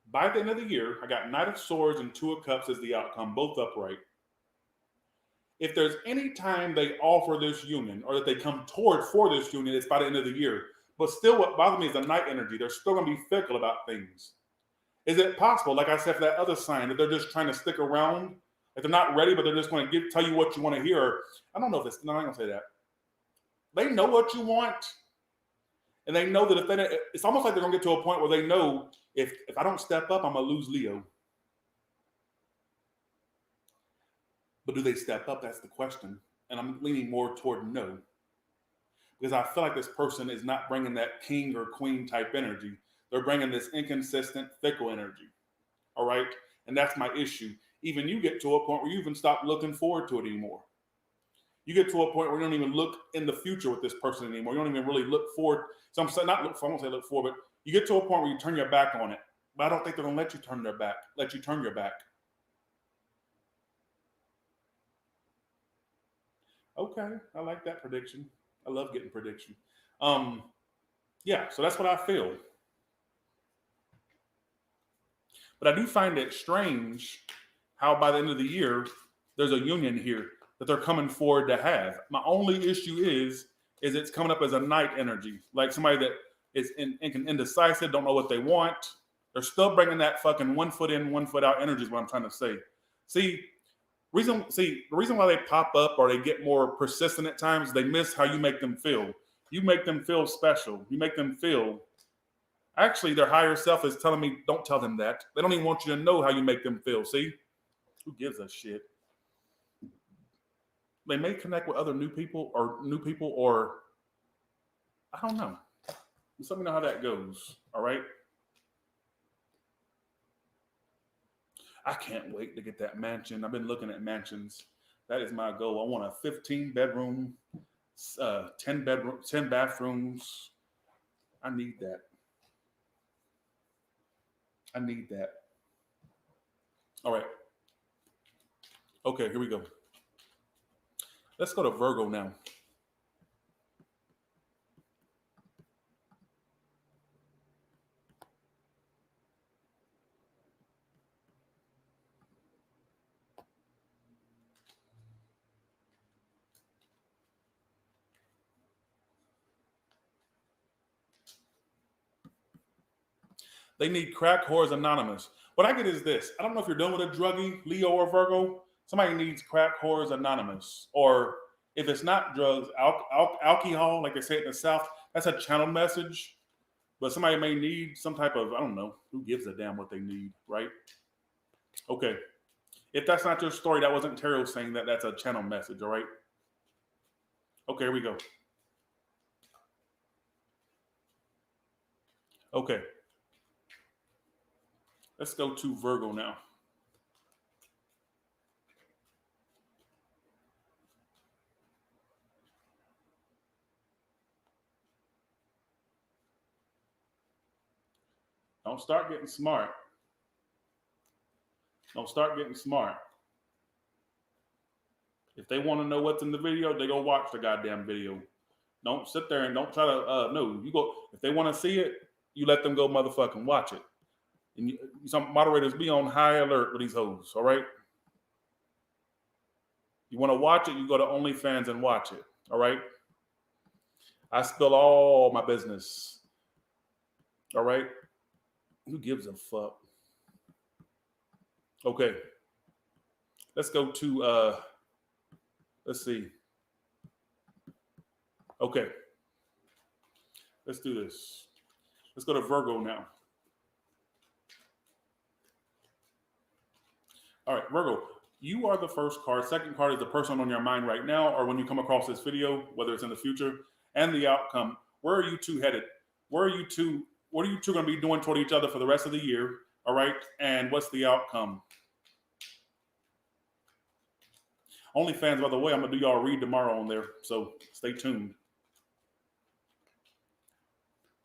by the end of the year, I got Knight of Swords and 2 of Cups as the outcome, both upright. If there's any time they offer this union or that they come toward for this union, it's by the end of the year. But still, what bothers me is the night energy. They're still going to be fickle about things. Is it possible, like I said, for that other sign, that they're just trying to stick around? If they're not ready, but they're just going to tell you what you want to hear. I don't know if it's, no, I'm going to say that. They know what you want. And they know that if they, it's almost like they're going to get to a point where they know if I don't step up, I'm going to lose Leo. But do they step up? That's the question. And I'm leaning more toward no. Because I feel like this person is not bringing that king or queen type energy. They're bringing this inconsistent, fickle energy. All right? And that's my issue. Even you get to a point where you even stop looking forward to it anymore. You get to a point where you don't even look in the future with this person anymore. You don't even really look forward. So I'm saying, not look forward, I won't say look forward, but you get to a point where you turn your back on it. But I don't think they're going to let you turn your back. Okay, I like that prediction. I love getting prediction. Yeah, so that's what I feel. But I do find it strange how by the end of the year, there's a union here that they're coming forward to have. My only issue is it's coming up as a night energy, like somebody that is indecisive, don't know what they want. They're still bringing that fucking 1 foot in, 1 foot out energy is what I'm trying to say. The reason why they pop up or they get more persistent at times, they miss how you make them feel. You make them feel special. You make them feel. Actually, their higher self is telling me, don't tell them that. They don't even want you to know how you make them feel. See? Who gives a shit? They may connect with other new people, or I don't know. Just let me know how that goes. All right. I can't wait to get that mansion. I've been looking at mansions. That is my goal. I want a 15 bedroom, 10 bathrooms. I need that. All right. Okay, here we go. Let's go to Virgo now. They need crack whores anonymous. What I get is this. I don't know if you're dealing with a druggie, Leo or Virgo. Somebody needs crack whores anonymous. Or if it's not drugs, alcohol, like they say it in the South, that's a channel message. But somebody may need some type of, I don't know, who gives a damn what they need, right? Okay. If that's not your story, that wasn't tarot saying that that's a channel message, all right? Okay, here we go. Okay. Let's go to Virgo now. Don't start getting smart. Don't start getting smart. If they want to know what's in the video, they go watch the goddamn video. Don't sit there and don't try to, no, you go, if they want to see it, you let them go motherfucking watch it. And some moderators be on high alert with these hoes, all right? You want to watch it, you go to OnlyFans and watch it, all right? I spill all my business, all right? Who gives a fuck? Okay. Let's go to, let's see. Okay. Let's do this. Let's go to Virgo now. All right, Virgo, you are the first card. Second card is the person on your mind right now, or when you come across this video, whether it's in the future, and the outcome. Where are you two headed? What are you two going to be doing toward each other for the rest of the year? All right, and what's the outcome? OnlyFans, by the way, I'm gonna do y'all a read tomorrow on there, so stay tuned.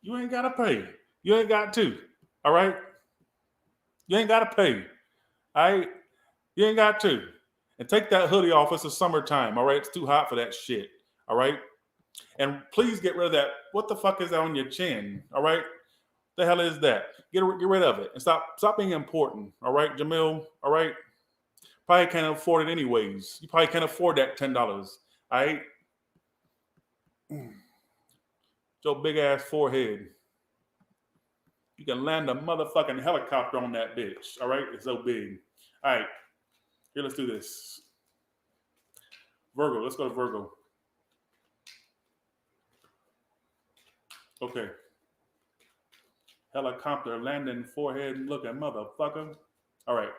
You ain't gotta pay. You ain't got to. All right, you ain't gotta pay. All right, you ain't got to. And take that hoodie off. It's the summertime. All right, it's too hot for that shit. All right, and please get rid of that. What the fuck is that on your chin? All right, the hell is that? Get rid of it and stop being important. All right, Jamil. All right. Probably can't afford it anyways. You probably can't afford that $10. All right? Your big ass forehead. You can land a motherfucking helicopter on that bitch. All right? It's so big. All right. Here, let's do this. Virgo. Let's go to Virgo. Okay. Helicopter landing forehead looking motherfucker. All right.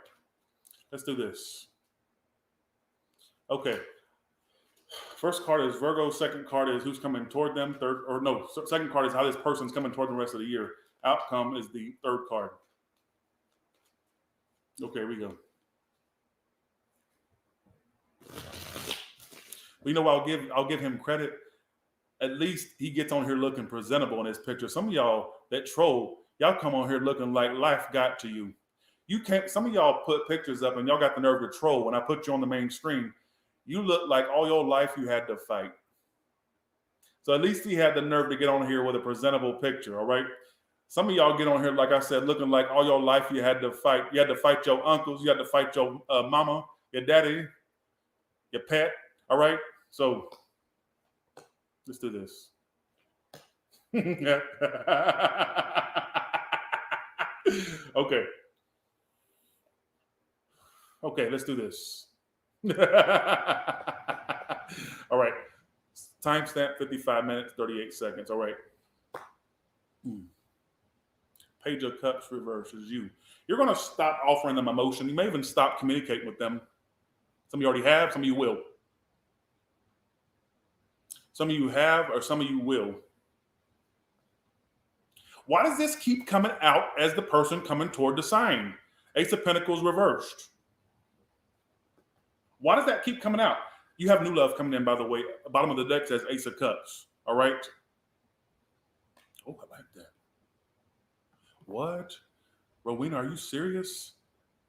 Let's do this. Okay. First card is Virgo. Second card is who's coming toward them. Second card is how this person's coming toward them the rest of the year. Outcome is the third card. Okay, here we go. You know, I'll give him credit. At least he gets on here looking presentable in his picture. Some of y'all that troll, y'all come on here looking like life got to you. You can't. Some of y'all put pictures up and y'all got the nerve to troll. When I put you on the main screen, you look like all your life you had to fight. So at least he had the nerve to get on here with a presentable picture. All right. Some of y'all get on here, like I said, looking like all your life you had to fight. You had to fight your uncles. You had to fight your mama, your daddy, your pet. All right. So let's do this. Okay. Okay, let's do this. All right. Timestamp 55 minutes, 38 seconds. All right. Page of Cups reverse is you. You're going to stop offering them emotion. You may even stop communicating with them. Some of you already have, some of you will. Some of you have, or some of you will. Why does this keep coming out as the person coming toward the sign? Ace of Pentacles reversed. Why does that keep coming out? You have new love coming in, by the way. Bottom of the deck says Ace of Cups. All right. Oh, I like that. What? Rowena, are you serious?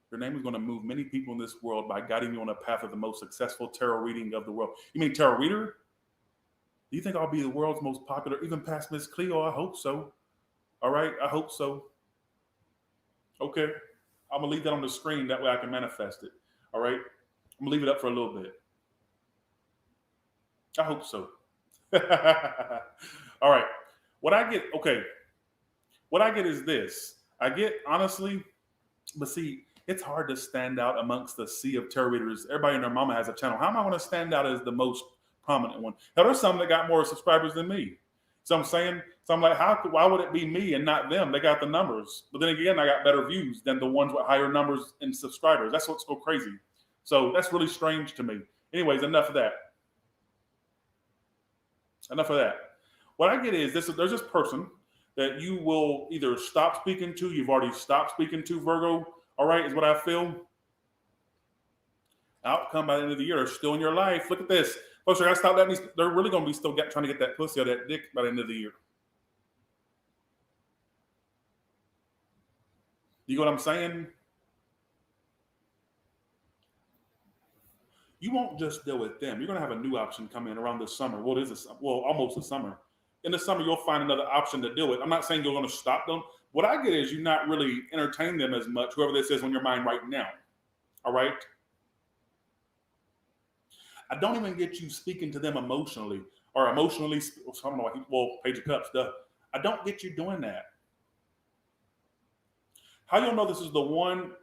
Your name is going to move many people in this world by guiding you on a path of the most successful tarot reading of the world. You mean tarot reader? Do you think I'll be the world's most popular, even past Miss Cleo? I hope so. All right, I hope so. Okay, I'm going to leave that on the screen. That way I can manifest it. All right, I'm going to leave it up for a little bit. I hope so. All right, what I get, okay, what I get is this. I get, honestly, but see, it's hard to stand out amongst the sea of tarot readers. Everybody and their mama has a channel. How am I going to stand out as the most prominent one? Now, there's some that got more subscribers than me. So I'm saying, so I'm like, why would it be me and not them? They got the numbers. But then again, I got better views than the ones with higher numbers in subscribers. That's what's so crazy. So that's really strange to me. Anyways, enough of that. Enough of that. What I get is this: there's this person that you will either stop speaking to, you've already stopped speaking to, Virgo, all right, is what I feel. Outcome by the end of the year are still in your life. Look at this. Folks, I gotta stop that. They're really gonna be still trying to get that pussy or that dick by the end of the year. You know what I'm saying? You won't just deal with them. You're gonna have a new option come in around this summer. Well, it is almost the summer. In the summer, you'll find another option to deal with. I'm not saying you're gonna stop them. What I get is you not really entertain them as much, whoever this is on your mind right now. All right? I don't even get you speaking to them emotionally or emotionally. I don't know. Well, Page of Cups, duh. I don't get you doing that. How you'll know this is the one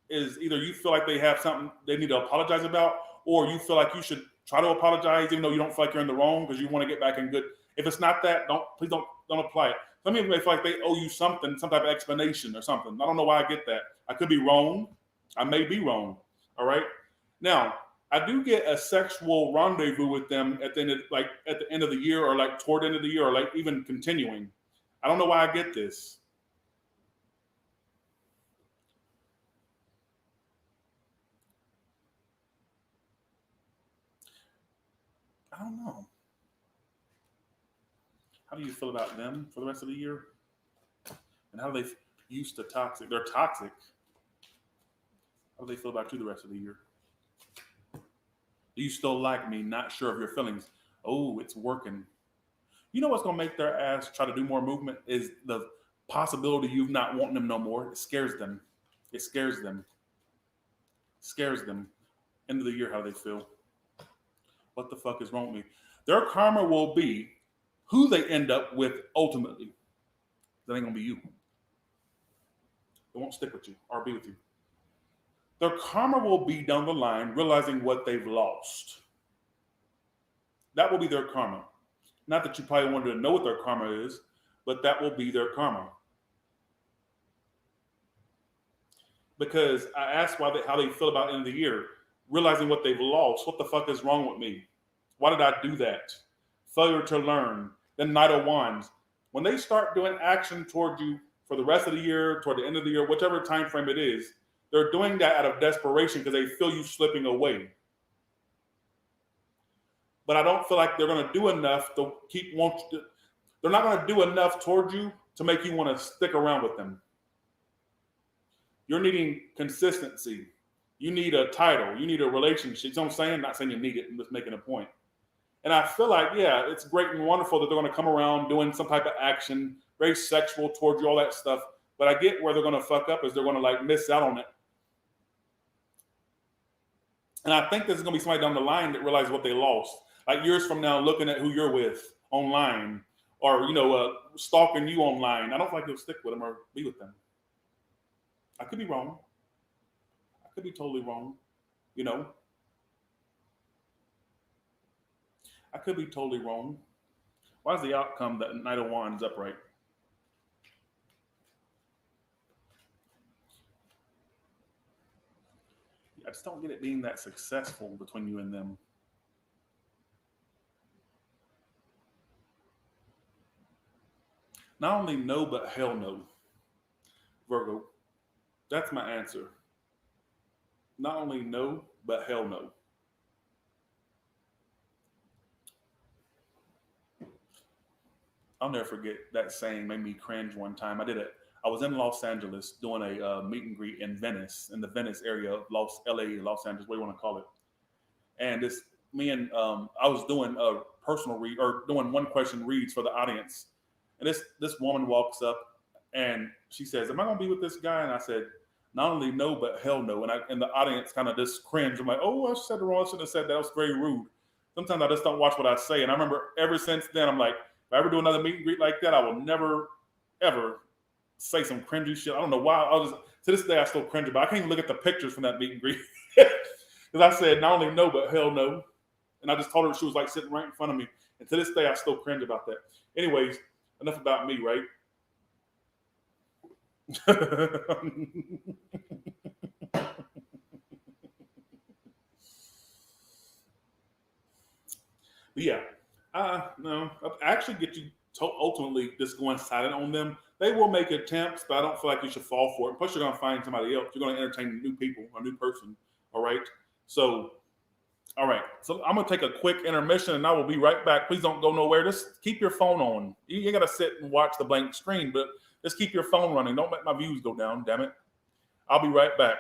is either you feel like they have something they need to apologize about, or you feel like you should try to apologize even though you don't feel like you're in the wrong because you want to get back in good. If it's not that, please don't apply it. Some people may feel like they owe you something, some type of explanation or something. I don't know why I get that. I could be wrong. I may be wrong. All right. Now, I do get a sexual rendezvous with them at the end of the year, or like toward the end of the year, or like even continuing. I don't know why I get this. I don't know. How do you feel about them for the rest of the year? And how do they used to toxic? They're toxic. How do they feel about you the rest of the year? Do you still like me? Not sure of your feelings. Oh, it's working. You know what's going to make their ass try to do more movement is the possibility you not wanting them no more. It scares them. It scares them. Scares them. End of the year, how do they feel? What the fuck is wrong with me? Their karma will be who they end up with ultimately. That ain't going to be you. They won't stick with you or be with you. Their karma will be down the line realizing what they've lost. That will be their karma. Not that you probably wanted to know what their karma is, but that will be their karma. Because I asked how they feel about the end of the year, realizing what they've lost. What the fuck is wrong with me? Why did I do that? Failure to learn. Then Knight of Wands. When they start doing action toward you for the rest of the year, toward the end of the year, whichever time frame it is, they're doing that out of desperation because they feel you slipping away. But I don't feel like they're going to do enough to they're not going to do enough toward you to make you want to stick around with them. You're needing consistency. You need a title. You need a relationship. You know what I'm saying? I'm not saying you need it. I'm just making a point. And I feel like, yeah, it's great and wonderful that they're going to come around doing some type of action, very sexual towards you, all that stuff. But I get where they're going to fuck up is they're going to like miss out on it. And I think there's going to be somebody down the line that realizes what they lost. Like years from now, looking at who you're with online or, stalking you online. I don't feel like you'll stick with them or be with them. I could be wrong. I could be totally wrong. I could be totally wrong. Why is the outcome that Knight of Wands upright? I just don't get it being that successful between you and them. Not only no, but hell no. Virgo. That's my answer. Not only no, but hell no. I'll never forget that saying made me cringe one time. I was in Los Angeles doing a meet and greet in Venice, in the Venice area of Los Angeles, what do you want to call it? And I was doing a personal read or doing one question reads for the audience. And this woman walks up and she says, "Am I going to be with this guy?" And I said, "Not only no, but hell no." And the audience kind of just cringed. I'm like, "Oh, I said it wrong. I shouldn't have said that. That was very rude." Sometimes I just don't watch what I say. And I remember ever since then, I'm like, if I ever do another meet and greet like that, I will never, ever say some cringy shit. I don't know why. To this day, I still cringe about it. I can't even look at the pictures from that meet and greet. Because I said, not only no, but hell no. And I just told her she was like sitting right in front of me. And to this day, I still cringe about that. Anyways, enough about me, right? But yeah, no, I actually get you ultimately just going silent on them. They will make attempts, but I don't feel like you should fall for it. Plus, you're going to find somebody else. You're going to entertain new people, a new person. All right. So, all right. So I'm going to take a quick intermission, and I will be right back. Please don't go nowhere. Just keep your phone on. You ain't got to sit and watch the blank screen, but just keep your phone running. Don't let my views go down. Damn it. I'll be right back.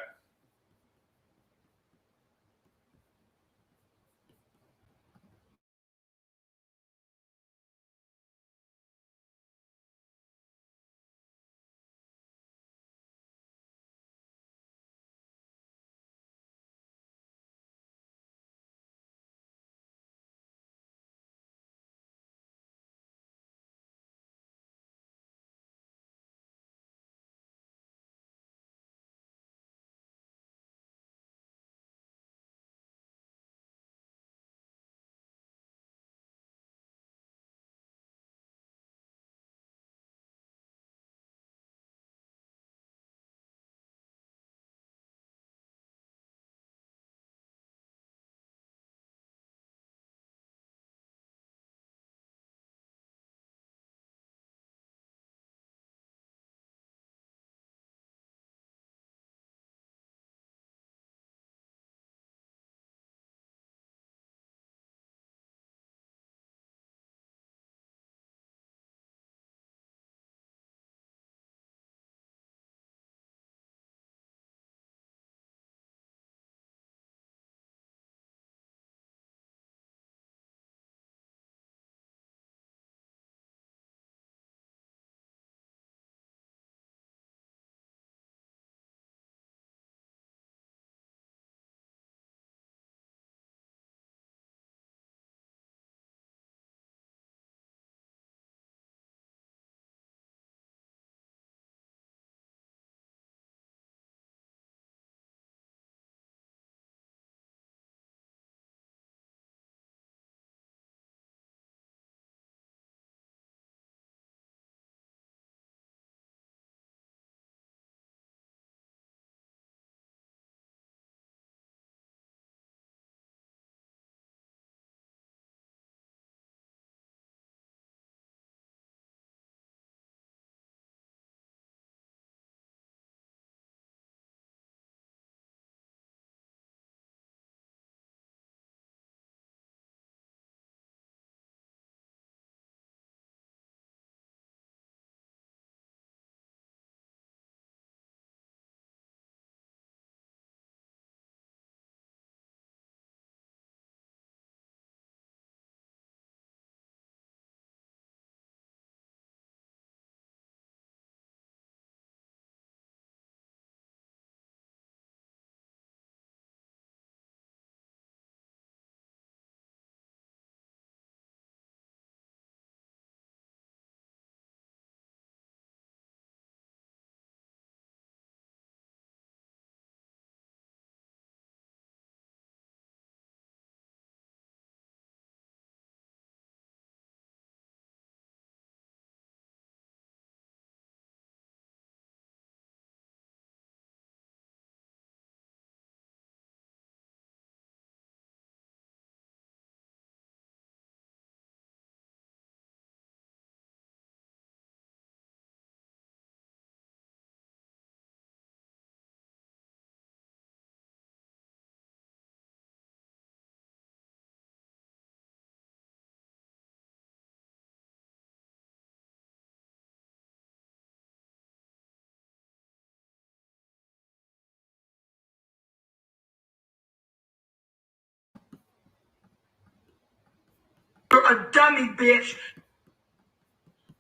You're a dummy, bitch.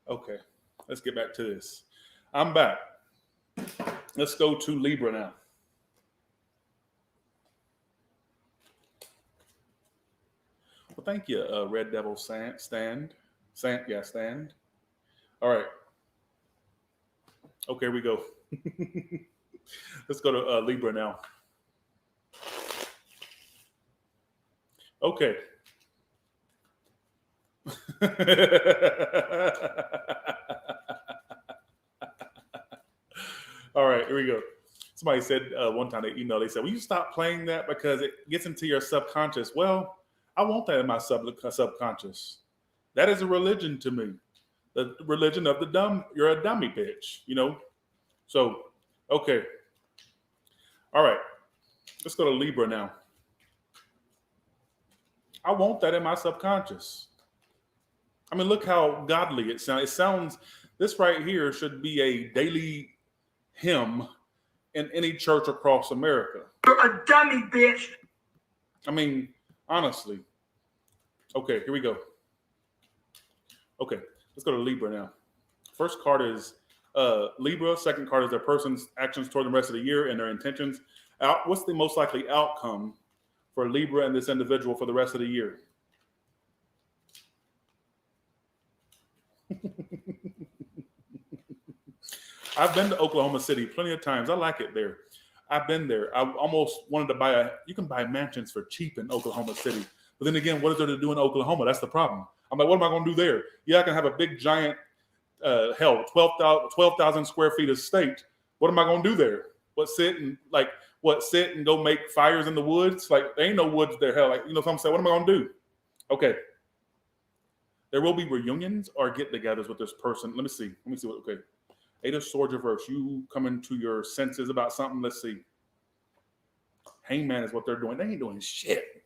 Okay. Let's get back to this. I'm back. Let's go to Libra now. Well, thank you, Red Devil Stand. Stand. All right. Okay, here we go. Let's go to Libra now. Okay. All right, here we go. Somebody said one time they emailed, they said, will you stop playing that because it gets into your subconscious? Well, I want that in my subconscious. That is a religion to me. the religion of the dumb. You're a dummy bitch, you know? So, okay. All right. Let's go to Libra now. I want that in my subconscious. I mean, look how godly it sounds. It sounds, this right here should be a daily hymn in any church across America. You're a dummy, bitch. I mean, honestly. Okay, here we go. Okay, let's go to Libra now. First card is Libra. Second card is their person's actions toward the rest of the year and their intentions. What's the most likely outcome for Libra and this individual for the rest of the year? I've been to Oklahoma City plenty of times. I like it there. I've been there. I almost wanted to buy you can buy mansions for cheap in Oklahoma City. But then again, what is there to do in Oklahoma? That's the problem. I'm like, what am I going to do there? Yeah, I can have a big, giant, 12,000 square feet estate. What am I going to do there? Sit and go make fires in the woods? Like, there ain't no woods there. Hell, like, you know what I'm saying? What am I going to do? Okay. There will be reunions or get-togethers with this person. Let me see. Okay. Eight of Swords reverse. You coming to your senses about something. Let's see. Hangman is what they're doing. They ain't doing shit.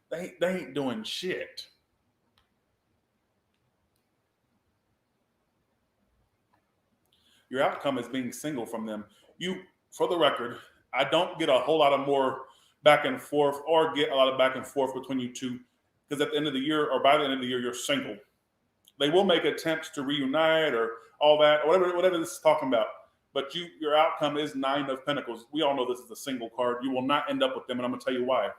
They ain't doing shit. Your outcome is being single from them. For the record, I don't get a whole lot of more back and forth or get a lot of back and forth between you two, because at the end of the year or by the end of the year, you're single. They will make attempts to reunite or all that, or whatever this is talking about. But your outcome is 9 of Pentacles. We all know this is a single card. You will not end up with them, and I'm going to tell you why.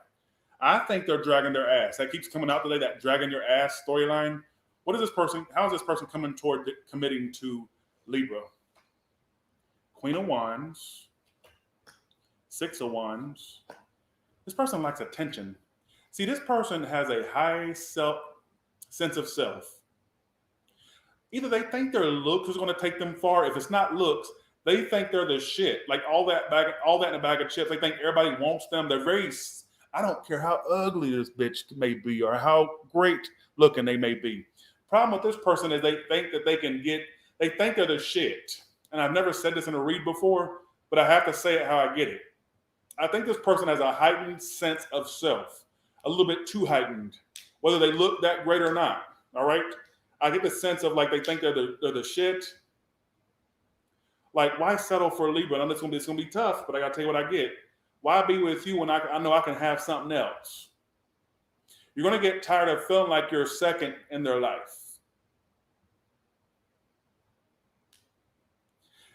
I think they're dragging their ass. That keeps coming out today, that dragging your ass storyline. How is this person coming toward committing to Libra? Queen of Wands, 6 of Wands. This person likes attention. See, this person has a high sense of self. Either they think their looks is going to take them far. If it's not looks, they think they're the shit. Like all that in a bag of chips. They think everybody wants them. They're very, I don't care how ugly this bitch may be or how great looking they may be. Problem with this person is they think that they think they're the shit. And I've never said this in a read before, but I have to say it how I get it. I think this person has a heightened sense of self, a little bit too heightened, whether they look that great or not. All right. I get the sense of like they think they're the shit. Like, why settle for a Libra? I know it's gonna be tough, but I gotta tell you what I get. Why be with you when I know I can have something else? You're gonna get tired of feeling like you're second in their life.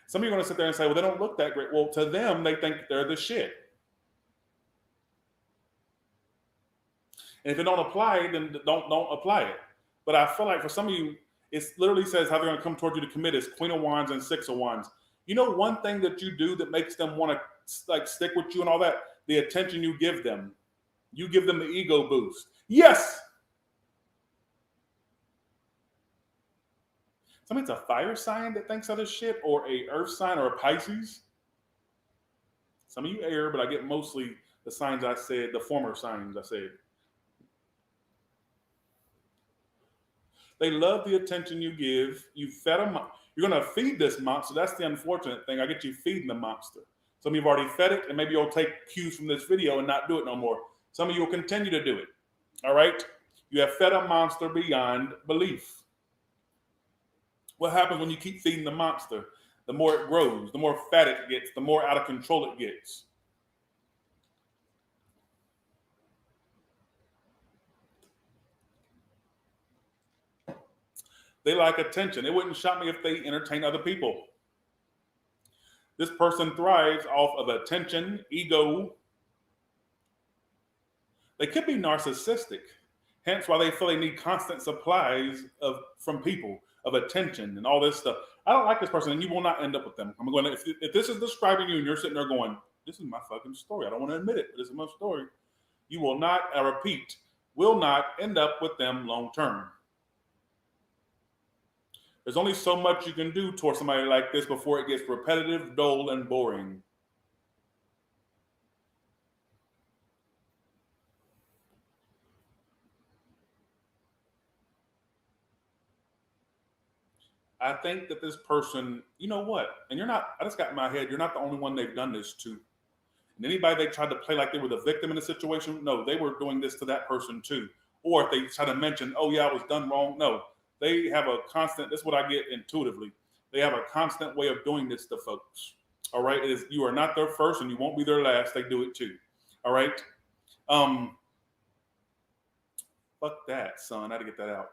Some of you are gonna sit there and say, well, they don't look that great. Well, to them, they think they're the shit. And if it don't apply, then don't apply it. But I feel like for some of you, it literally says how they're going to come toward you to commit is Queen of Wands and 6 of Wands. You know, one thing that you do that makes them want to like stick with you and all that, the attention you give them. You give them the ego boost. Yes. Somebody's a fire sign that thinks of this shit, or a earth sign, or a Pisces. Some of you air, but I get mostly the signs I said, the former signs I said. They love the attention you give. You fed them. You're going to feed this monster. That's the unfortunate thing. I get you feeding the monster. Some of you have already fed it, and maybe you'll take cues from this video and not do it no more. Some of you will continue to do it. All right? You have fed a monster beyond belief. What happens when you keep feeding the monster? The more it grows, the more fat it gets, the more out of control it gets. They like attention. It wouldn't shock me if they entertain other people. This person thrives off of attention, ego. They could be narcissistic, hence why they feel they need constant supplies from people of attention and all this stuff. I don't like this person, and you will not end up with them. I'm going to, if this is describing you and you're sitting there going, this is my fucking story. I don't want to admit it, but this is my story. You will not, I repeat, will not end up with them long term. There's only so much you can do towards somebody like this before it gets repetitive, dull, and boring. I think that this person, you know what? And you're not, I just got in my head, you're not the only one they've done this to. And anybody they tried to play like they were the victim in the situation, no, they were doing this to that person too. Or if they try to mention, oh yeah, I was done wrong, no, they have a constant. This is what I get intuitively. They have a constant way of doing this to folks. All right, it is you are not their first, and you won't be their last. They do it too. All right. Fuck that, son. I had to get that out.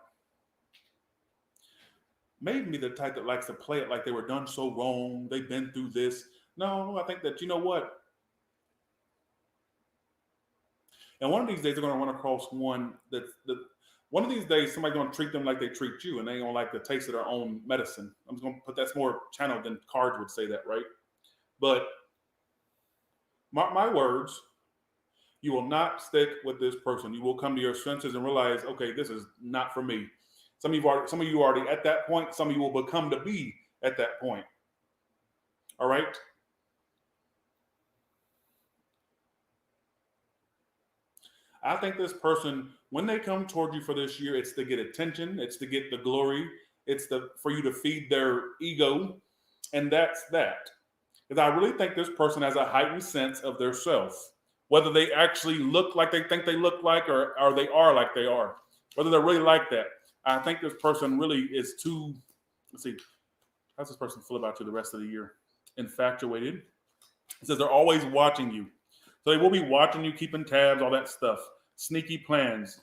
Made me the type that likes to play it like they were done so wrong. They've been through this. No, I think that you know what. And one of these days they're going to run across one that one of these days somebody's going to treat them like they treat you, and they ain't going to like the taste of their own medicine. I'm just going to put that's more channeled than cards would say that, right? But mark my words, you will not stick with this person. You will come to your senses and realize, okay, this is not for me. Some of you are already at that point. Some of you will become to be at that point. All right. I think this person, when they come toward you for this year, it's to get attention, it's to get the glory, it's for you to feed their ego, and that's that. Because I really think this person has a heightened sense of their self, whether they actually look like they think they look like, or they are like they are, whether they're really like that. I think this person really is too. Let's see, how's this person feel about you the rest of the year? Infatuated. It says they're always watching you. So they will be watching you, keeping tabs, all that stuff. Sneaky plans,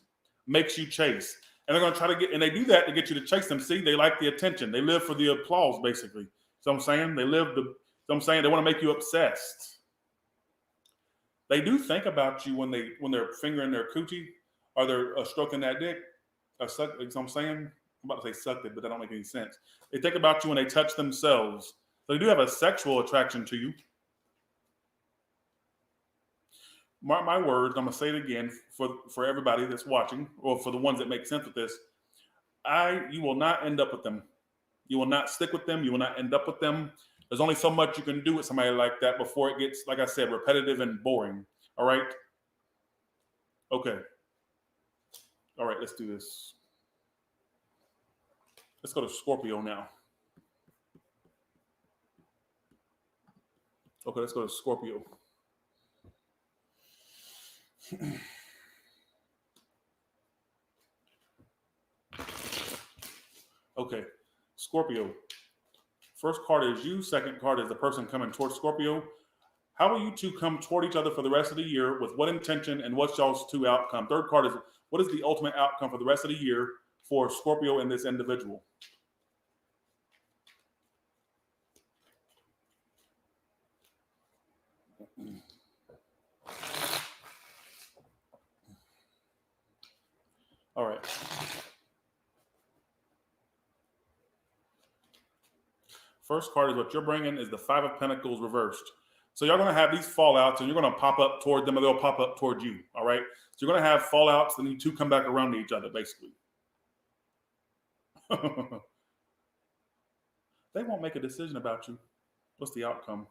makes you chase. And they're going to try to get, and they do that to get you to chase them. See, they like the attention. They live for the applause, basically. So I'm saying they live the, so I'm saying they want to make you obsessed. They do think about you when they're fingering their coochie or they're stroking that dick. So I'm saying, I'm about to say sucked it, but that don't make any sense. They think about you when they touch themselves. So they do have a sexual attraction to you. Mark my words, I'm going to say it again for everybody that's watching, or for the ones that make sense with this. You will not end up with them. You will not stick with them. You will not end up with them. There's only so much you can do with somebody like that before it gets, like I said, repetitive and boring. All right? Okay. All right, let's do this. Let's go to Scorpio now. Okay, let's go to Scorpio. Okay, Scorpio. First card is you. Second card is the person coming towards Scorpio. How will you two come toward each other for the rest of the year? With what intention, and what's y'all's two outcome? Third card is what is the ultimate outcome for the rest of the year for Scorpio and this individual? All right. First card is what you're bringing is the Five of Pentacles reversed. So you're going to have these fallouts, and you're going to pop up toward them, or they'll pop up toward you. All right. So you're going to have fallouts, and you two come back around to each other, basically. They won't make a decision about you. What's the outcome?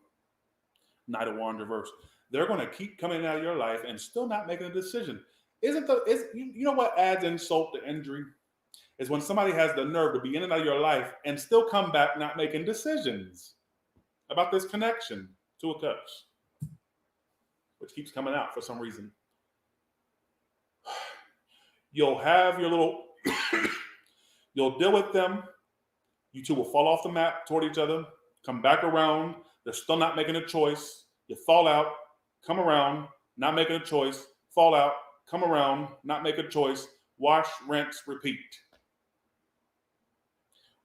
Knight of Wands reversed. They're going to keep coming out of your life and still not making a decision. You know what adds insult to injury? Is when somebody has the nerve to be in and out of your life and still come back not making decisions about this connection. Two of Cups, which keeps coming out for some reason. You'll have your little, you'll deal with them. You two will fall off the map toward each other, come back around. They're still not making a choice. You fall out, come around, not making a choice, fall out, come around, not make a choice, wash, rinse, repeat.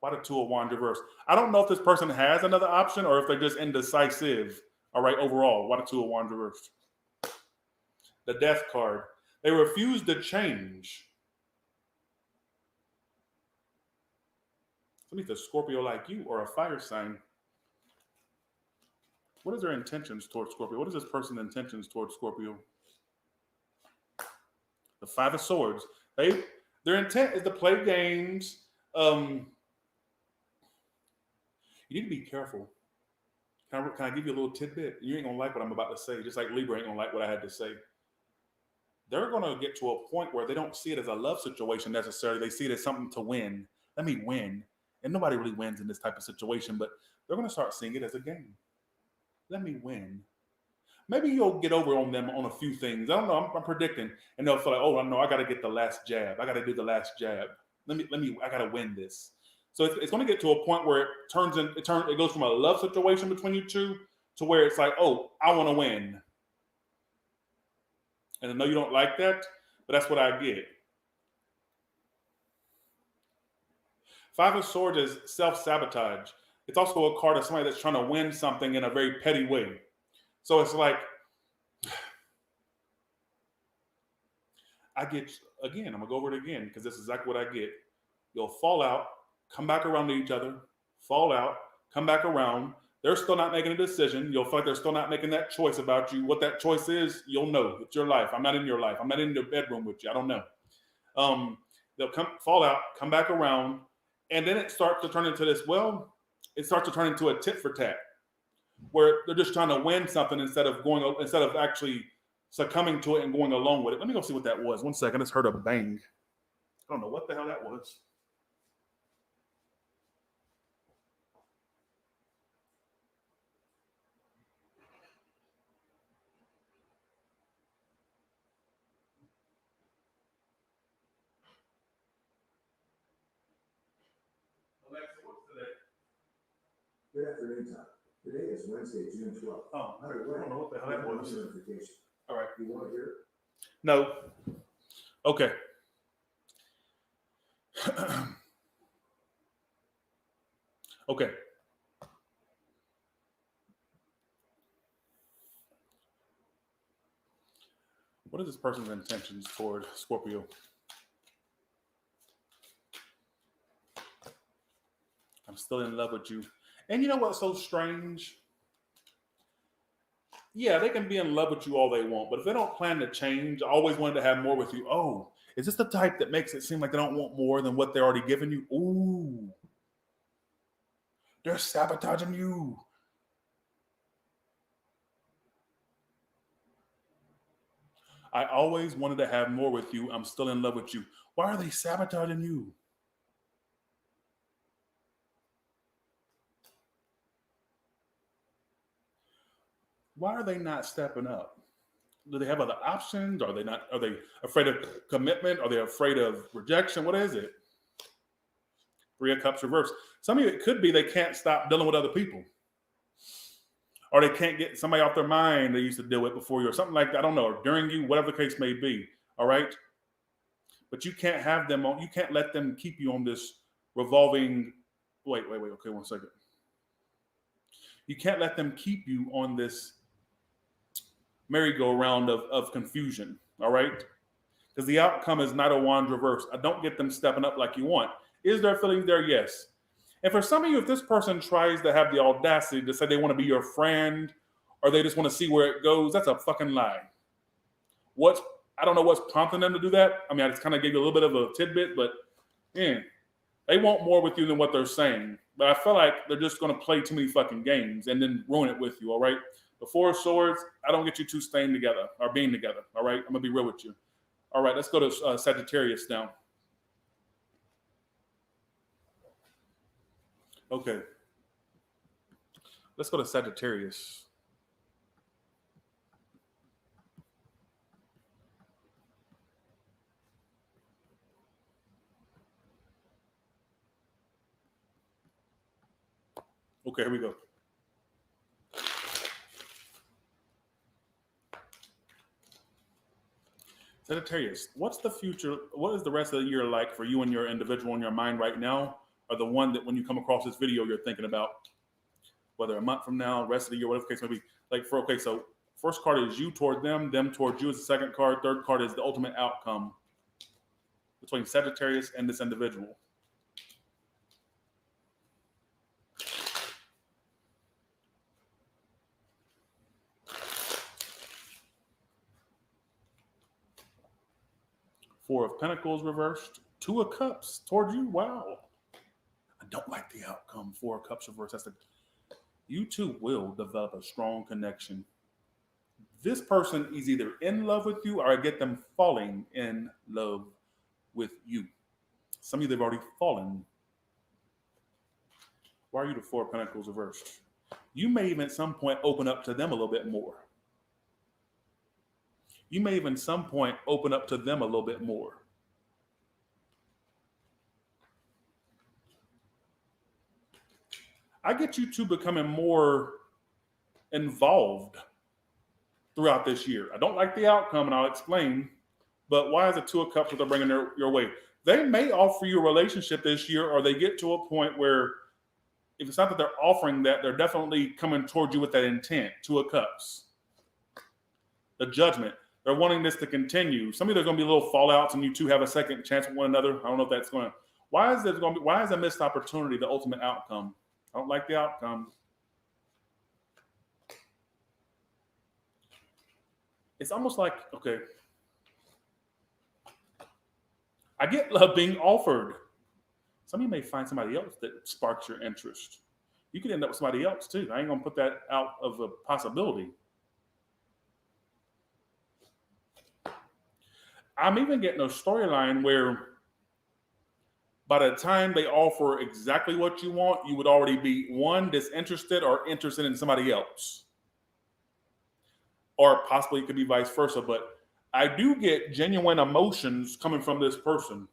Why the Two of Wands reverse? I don't know if this person has another option or if they're just indecisive. All right, overall, why the Two of Wands reversed? The Death card. They refuse to change. Somebody's a Scorpio like you or a fire sign. What is their intentions towards Scorpio? What is this person's intentions towards Scorpio? The Five of Swords. Their intent is to play games. You need to be careful. Can I give you a little tidbit? You ain't gonna like what I'm about to say, just like Libra ain't gonna like what I had to say. They're gonna get to a point where they don't see it as a love situation necessarily. They see it as something to win. Let me win. And nobody really wins in this type of situation, but they're going to start seeing it as a game. Let me win. Maybe you'll get over on them on a few things. I don't know. I'm predicting, and they'll feel like, oh, I know, I got to get the last jab. I got to do the last jab. I got to win this. So it's going to get to a point where it goes from a love situation between you two to where it's like, oh, I want to win. And I know you don't like that, but that's what I get. Five of Swords is self-sabotage. It's also a card of somebody that's trying to win something in a very petty way. So it's like, I get, again, I'm going to go over it again because this is exactly what I get. You'll fall out, come back around to each other, fall out, come back around. They're still not making a decision. You'll feel like they're still not making that choice about you. What that choice is, you'll know. It's your life. I'm not in your life. I'm not in the bedroom with you. I don't know. They'll fall out, come back around, and then it starts to turn into this, it starts to turn into a tit for tat, where they're just trying to win something instead of actually succumbing to it and going along with it. Let me go see what that was. 1 second. I just heard a bang. I don't know what the hell that was. Alexa, what's today? Good afternoon, Tom. Today is Wednesday, June 12th. Oh, I don't know what the hell that was. Notification. All right. You want to hear it? No. Okay. Okay. What is this person's intentions toward Scorpio? I'm still in love with you. And you know what's so strange? Yeah, they can be in love with you all they want, but if they don't plan to change, always wanted to have more with you. Oh, is this the type that makes it seem like they don't want more than what they're already giving you? Ooh. They're sabotaging you. I always wanted to have more with you. I'm still in love with you. Why are they sabotaging you? Why are they not stepping up? Do they have other options? Are they afraid of commitment? Are they afraid of rejection? What is it? 3 of Cups reversed. Some of you, it could be they can't stop dealing with other people. Or they can't get somebody off their mind they used to deal with before you, or something like that. I don't know, or during you, whatever the case may be. All right? But you can't have them on, you can't let them keep you on this revolving. Wait. Okay, 1 second. You can't let them keep you on this merry-go-round of confusion. All right? Because the outcome is Knight of Wands reversed. I don't get them stepping up like you want. Is there feelings there? Yes. And for some of you, if this person tries to have the audacity to say they want to be your friend or they just want to see where it goes, that's a fucking lie. I don't know what's prompting them to do that. I mean, I just kind of gave you a little bit of a tidbit, but they want more with you than what they're saying. But I feel like they're just going to play too many fucking games and then ruin it with you, all right? The 4 of Swords, I don't get you two staying together or being together, all right? I'm going to be real with you. All right, let's go to Sagittarius now. Okay. Let's go to Sagittarius. Okay, here we go. Sagittarius, what's the future? What is the rest of the year like for you and your individual in your mind right now? Or the one that when you come across this video, you're thinking about, whether a month from now, rest of the year, whatever the case may be. Like so first card is you toward them toward you is the second card. Third card is the ultimate outcome between Sagittarius and this individual. Four of Pentacles reversed. 2 of Cups toward you. Wow. I don't like the outcome. 4 of Cups reversed. You two will develop a strong connection. This person is either in love with you or I get them falling in love with you. Some of you, they've already fallen. Why are you the Four of Pentacles reversed? You may even at some point open up to them a little bit more. You may even at some point open up to them a little bit more. I get you two becoming more involved throughout this year. I don't like the outcome, and I'll explain. But why is the Two of Cups that they're bringing your way? They may offer you a relationship this year, or they get to a point where if it's not that they're offering that, they're definitely coming towards you with that intent. Two of Cups. The Judgment. They're wanting this to continue. Some of you, there's going to be little fallouts, and you two have a second chance with one another. I don't know if that's going to. Why is a missed opportunity the ultimate outcome? I don't like the outcome. It's almost like, okay, I get love being offered. Some of you may find somebody else that sparks your interest. You could end up with somebody else too. I ain't gonna put that out of a possibility. I'm even getting a storyline where by the time they offer exactly what you want, you would already be one, disinterested or interested in somebody else. Or possibly it could be vice versa, but I do get genuine emotions coming from this person.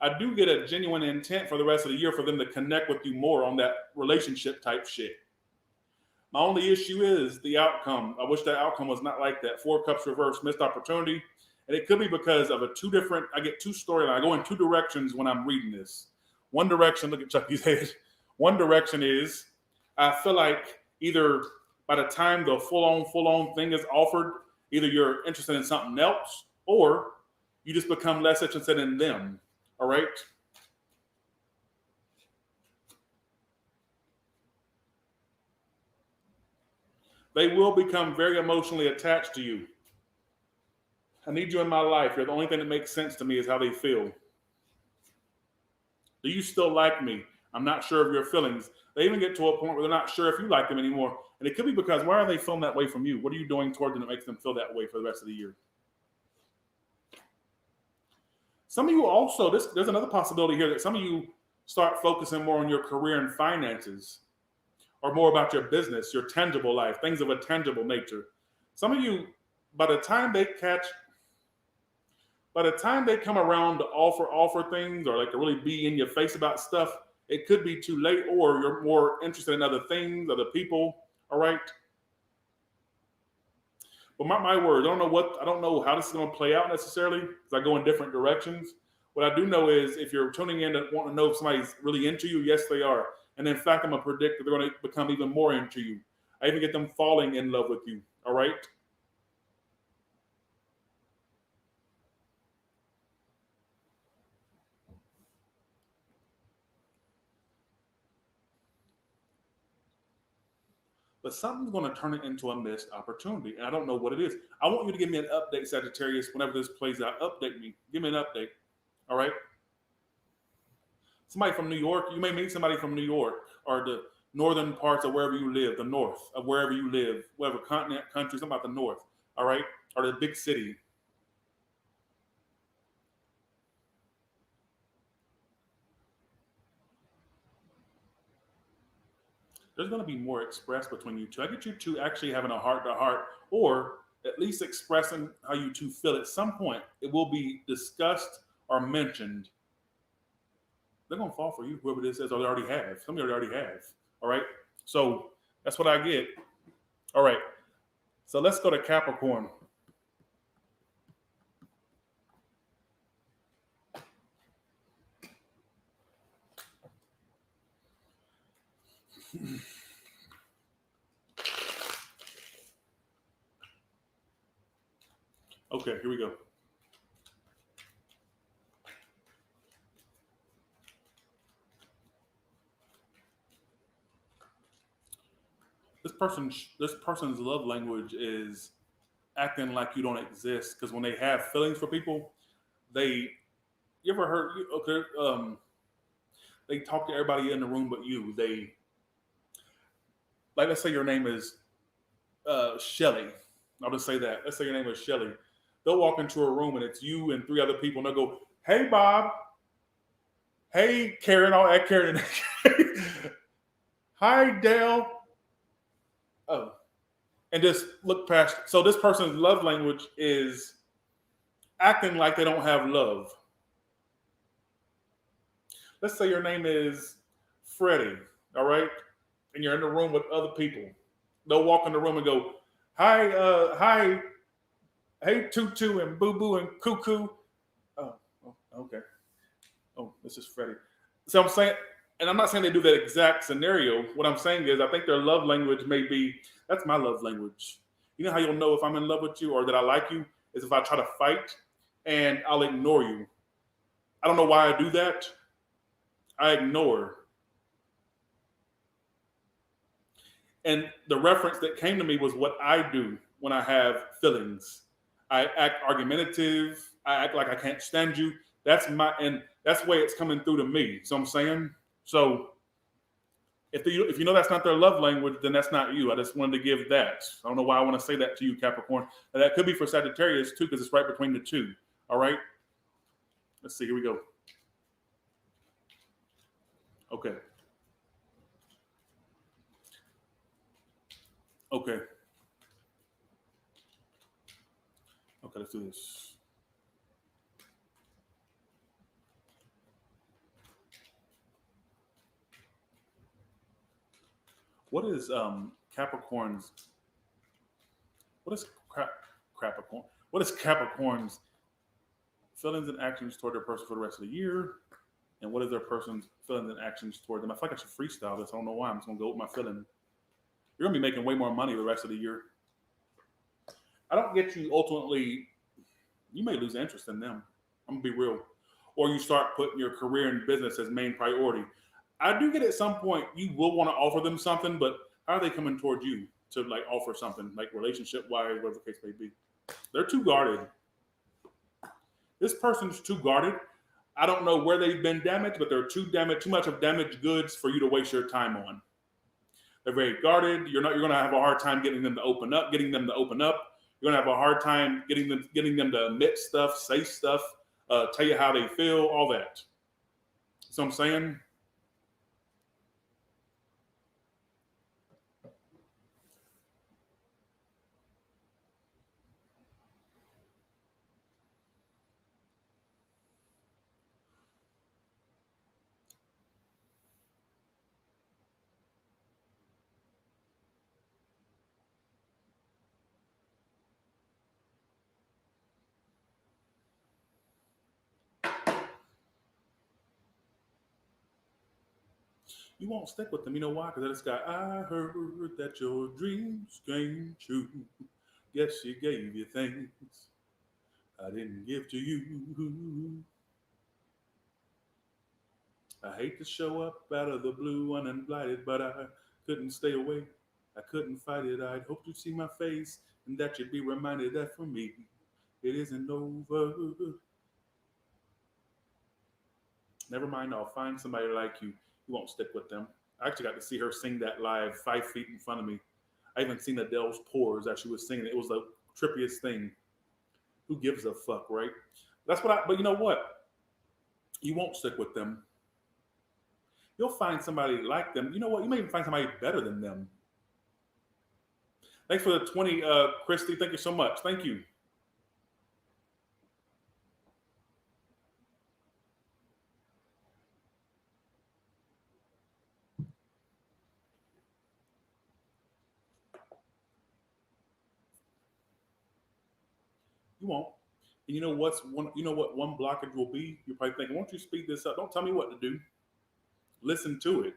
I do get a genuine intent for the rest of the year for them to connect with you more on that relationship type shit. My only issue is the outcome. I wish that outcome was not like that. Four Cups reversed, missed opportunity. And it could be because of I get two storylines. I go in two directions when I'm reading this. One direction, look at Chucky's head. One direction is, I feel like either by the time the full-on thing is offered, either you're interested in something else or you just become less interested in them. All right? They will become very emotionally attached to you. I need you in my life. You're the only thing that makes sense to me is how they feel. Do you still like me? I'm not sure of your feelings. They even get to a point where they're not sure if you like them anymore. And it could be because why are they feeling that way from you? What are you doing toward them that makes them feel that way for the rest of the year? Some of you also, there's another possibility here that some of you start focusing more on your career and finances or more about your business, your tangible life, things of a tangible nature. Some of you, by the time they come around to offer things or like to really be in your face about stuff, it could be too late, or you're more interested in other things, other people. All right. But my word, I don't know how this is going to play out necessarily because I go in different directions. What I do know is if you're tuning in and want to know if somebody's really into you, yes, they are. And in fact, I'm going to predict that they're going to become even more into you. I even get them falling in love with you. All right. But something's going to turn it into a missed opportunity. And I don't know what it is. I want you to give me an update, Sagittarius, whenever this plays out. Update me. Give me an update. All right? Somebody from New York. You may meet somebody from New York or the northern parts of wherever you live, the north of wherever you live, whatever continent, country, something about the north. All right? Or the big city. There's going to be more expressed between you two. I get you two actually having a heart-to-heart, or at least expressing how you two feel. At some point, it will be discussed or mentioned. They're going to fall for you, whoever this is, or they already have. Some of you already have. All right? So that's what I get. All right. So let's go to Capricorn. Okay, here we go. This person's love language is acting like you don't exist, because when they have feelings for people, you ever heard, okay, they talk to everybody in the room but you. They, like, let's say your name is Shelly. I'll just say that. Let's say your name is Shelly. They'll walk into a room and it's you and three other people, and they'll go, "Hey, Bob." Hey, Karen, I'll add Karen. Hi, Dale. Oh, and just look past. So this person's love language is acting like they don't have love. Let's say your name is Freddie, all right? And you're in the room with other people. They'll walk in the room and go, hi, hi, hey, Tutu and Boo Boo and Cuckoo. Oh, okay. Oh, this is Freddie. So I'm saying, and I'm not saying they do that exact scenario. What I'm saying is I think their love language may be, that's my love language. You know how you'll know if I'm in love with you or that I like you is if I try to fight and I'll ignore you. I don't know why I do that. I ignore. And the reference that came to me was what I do when I have feelings. I act argumentative. I act like I can't stand you. And that's the way it's coming through to me. So I'm saying, so if you know that's not their love language, then that's not you. I just wanted to give that. I don't know why I want to say that to you, Capricorn. And that could be for Sagittarius too, because it's right between the two. All right. Let's see. Here we go. Okay. Okay. Okay, let's do this. What is Capricorn's? What is Capricorn? What is Capricorn's feelings and actions toward their person for the rest of the year? And what is their person's feelings and actions toward them? I feel like I should freestyle this. I don't know why. I'm just gonna go with my feeling. You're gonna be making way more money the rest of the year. I don't get you ultimately. You may lose interest in them. I'm gonna be real. Or you start putting your career and business as main priority. I do get at some point you will want to offer them something, but how are they coming toward you to like offer something, like relationship wise, whatever the case may be? They're too guarded. This person's too guarded. I don't know where they've been damaged, but they're too much of damaged goods for you to waste your time on. They're very guarded. You're gonna have a hard time getting them to open up. You're gonna have a hard time getting them to admit stuff, say stuff, tell you how they feel, all that. So I'm saying, you won't stick with them. You know why? Because this guy, I heard that your dreams came true. Guess she gave you things I didn't give to you. I hate to show up out of the blue uninvited, but I couldn't stay away. I couldn't fight it. I'd hoped you'd see my face and that you'd be reminded that for me, it isn't over. Never mind, I'll find somebody like you. You won't stick with them. I actually got to see her sing that live 5 feet in front of me. I even seen Adele's pores as she was singing. It was the trippiest thing. Who gives a fuck, right? But you know what? You won't stick with them. You'll find somebody like them. You know what? You may even find somebody better than them. Thanks for the 20, Christy. Thank you so much. Thank you. You won't. And you know what one blockage will be? You're probably thinking, won't you speed this up? Don't tell me what to do. Listen to it.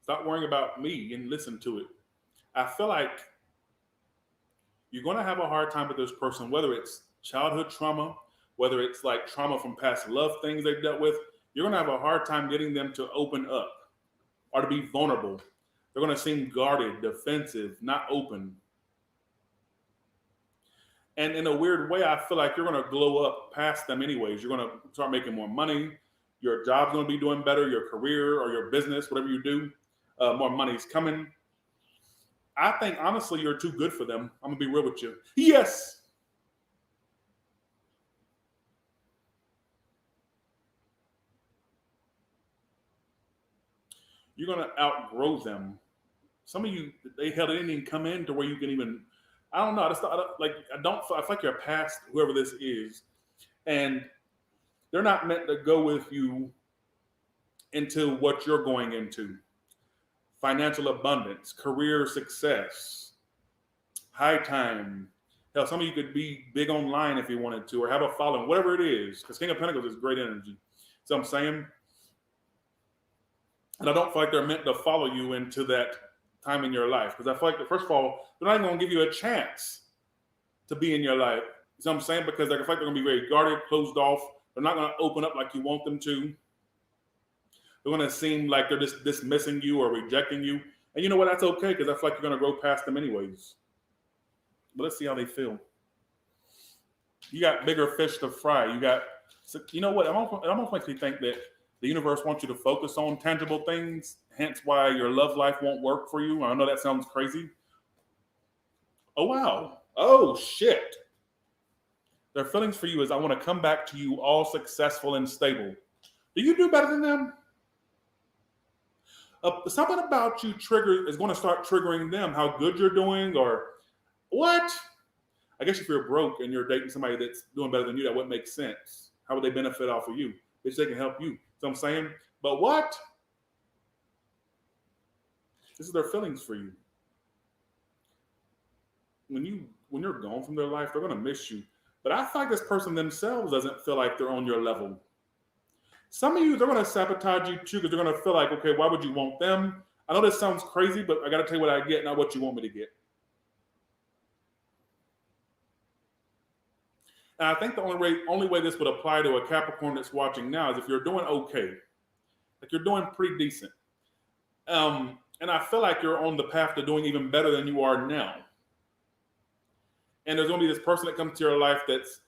Stop worrying about me and listen to it. I feel like you're going to have a hard time with this person, whether it's childhood trauma, whether it's like trauma from past love things they've dealt with. You're going to have a hard time getting them to open up or to be vulnerable. They're going to seem guarded, defensive, not open. And in a weird way, I feel like you're going to glow up past them anyways. You're going to start making more money. Your job's going to be doing better. Your career or your business, whatever you do, more money's coming. I think, honestly, you're too good for them. I'm going to be real with you. Yes. You're going to outgrow them. Some of you, they held it in and come in to where you can even, I don't know. I feel like you're past whoever this is. And they're not meant to go with you into what you're going into. Financial abundance, career success, high time. Hell, some of you could be big online if you wanted to, or have a following, whatever it is. Because King of Pentacles is great energy. So I'm saying, and I don't feel like they're meant to follow you into that time in your life. Because I feel like, first of all, they're not even going to give you a chance to be in your life. You know what I'm saying? Because I feel like they're going to be very guarded, closed off. They're not going to open up like you want them to. They're going to seem like they're just dismissing you or rejecting you. And you know what? That's okay, because I feel like you're going to grow past them anyways. But let's see how they feel. You got bigger fish to fry. You know what? It almost makes me think that the universe wants you to focus on tangible things, hence why your love life won't work for you. I know that sounds crazy. Oh, wow. Oh, shit. Their feelings for you is, I want to come back to you all successful and stable. Do you do better than them? Something about you is going to start triggering them, how good you're doing, or what? I guess if you're broke and you're dating somebody that's doing better than you, that wouldn't make sense. How would they benefit off of you? If they can help you. So I'm saying, but what? This is their feelings for you. When you're gone from their life, they're going to miss you. But I feel like this person themselves doesn't feel like they're on your level. Some of you, they're going to sabotage you too, because they're going to feel like, okay, why would you want them? I know this sounds crazy, but I got to tell you what I get, not what you want me to get. And I think the only way this would apply to a Capricorn that's watching now is if you're doing okay, like you're doing pretty decent. And I feel like you're on the path to doing even better than you are now. And there's going to be this person that comes to your life that's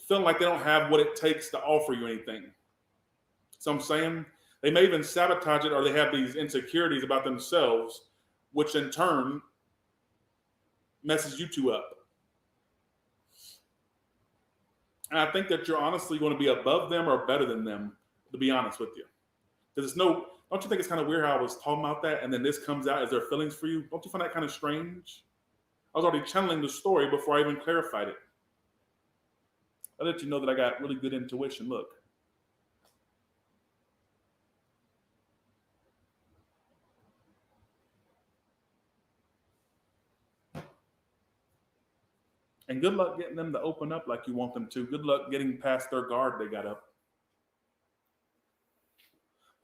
feeling like they don't have what it takes to offer you anything. So I'm saying they may even sabotage it, or they have these insecurities about themselves, which in turn messes you two up. And I think that you're honestly going to be above them or better than them, to be honest with you. Because don't you think it's kind of weird how I was talking about that and then this comes out as their feelings for you? Don't you find that kind of strange? I was already channeling the story before I even clarified it. I let you know that I got really good intuition. Look. And good luck getting them to open up like you want them to. Good luck getting past their guard they got up.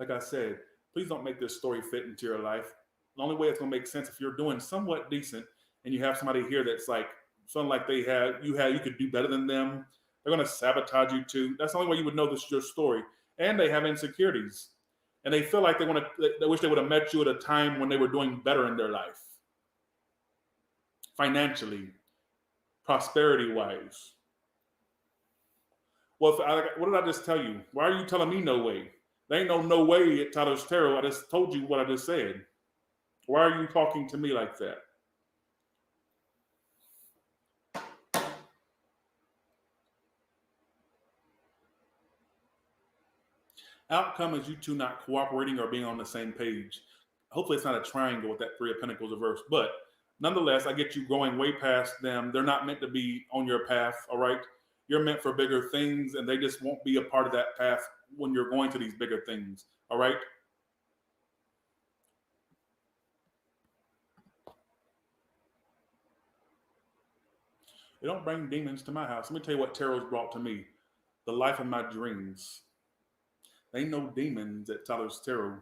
Like I said, please don't make this story fit into your life. The only way it's going to make sense if you're doing somewhat decent and you have somebody here that's like, feeling like you could do better than them. They're going to sabotage you too. That's the only way you would know this is your story. And they have insecurities. And they feel like they wish they would have met you at a time when they were doing better in their life. Financially, prosperity-wise. Well, what did I just tell you? Why are you telling me no way? There ain't no way at Taurus Tarot. I just told you what I just said. Why are you talking to me like that? Outcome is you two not cooperating or being on the same page. Hopefully it's not a triangle with that Three of Pentacles reversed. But nonetheless, I get you going way past them. They're not meant to be on your path, all right? You're meant for bigger things, and they just won't be a part of that path when you're going to these bigger things, all right? They don't bring demons to my house. Let me tell you what tarot's brought to me. The life of my dreams. There ain't no demons at Taurus Tarot. You know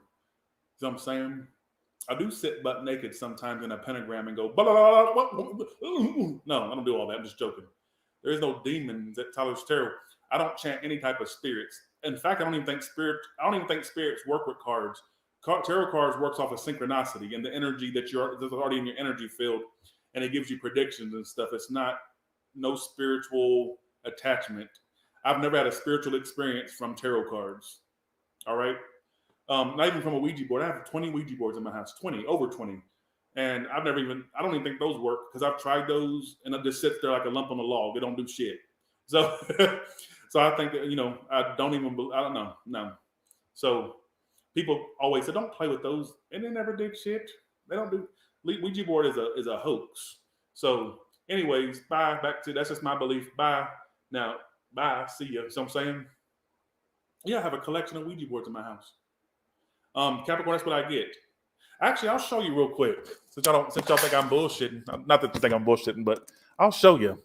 what I'm saying? I do sit butt naked sometimes in a pentagram and go, blah, blah, blah, blah, blah. No, I don't do all that. I'm just joking. There is no demons at Taurus Tarot. I don't chant any type of spirits. In fact, I don't even think spirits work with cards. Tarot cards works off of synchronicity and the energy that's already in your energy field, and it gives you predictions and stuff. It's not no spiritual attachment. I've never had a spiritual experience from tarot cards. All right. Not even from a Ouija board. I have 20 Ouija boards in my house, over 20. And I don't even think those work because I've tried those and it just sits there like a lump on a log. They don't do shit. So, so I think that, I don't know. No. So People always say, don't play with those. And they never did shit. They don't do. Ouija board is a hoax. So, anyways, bye. Back to that's just my belief. Bye. Now, bye. See ya. So I'm saying, yeah, I have a collection of Ouija boards in my house. Capricorn, that's what I get. Actually, I'll show you real quick. Since y'all think I'm bullshitting. Not that you think I'm bullshitting, but I'll show you.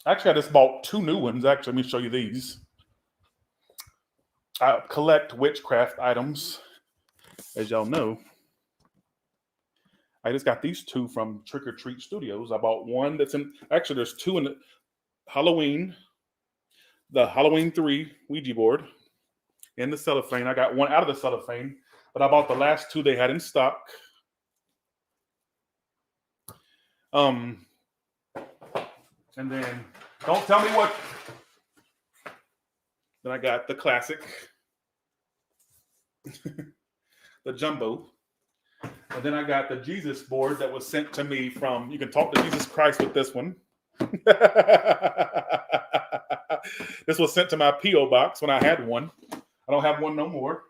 Actually, I just bought 2 new ones. Actually, let me show you these. I collect witchcraft items, as y'all know. I just got these 2 from Trick or Treat Studios. I bought one that's in. Actually, there's 2 in the Halloween. The Halloween 3 Ouija board in the cellophane. I got one out of the cellophane, but I bought the last 2 they had in stock. And then don't tell me what. Then I got the classic, the jumbo. And then I got the Jesus board that was sent to me from. You can talk to Jesus Christ with this one. This was sent to my P.O. box when I had one. I don't have one no more.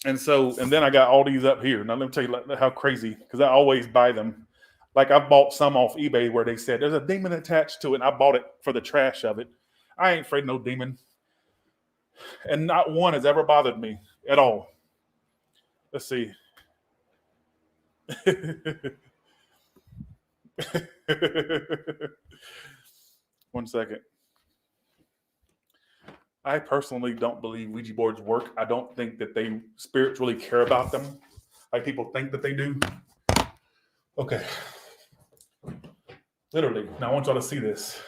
And then I got all these up here. Now let me tell you how crazy, because I always buy them. Like I've bought some off eBay where they said there's a demon attached to it, and I bought it for the trash of it. I ain't afraid of no demon. And not one has ever bothered me at all. Let's see. One second. I personally don't believe Ouija boards work. I don't think that spirits really care about them like people think that they do. Okay. Literally. Now I want y'all to see this.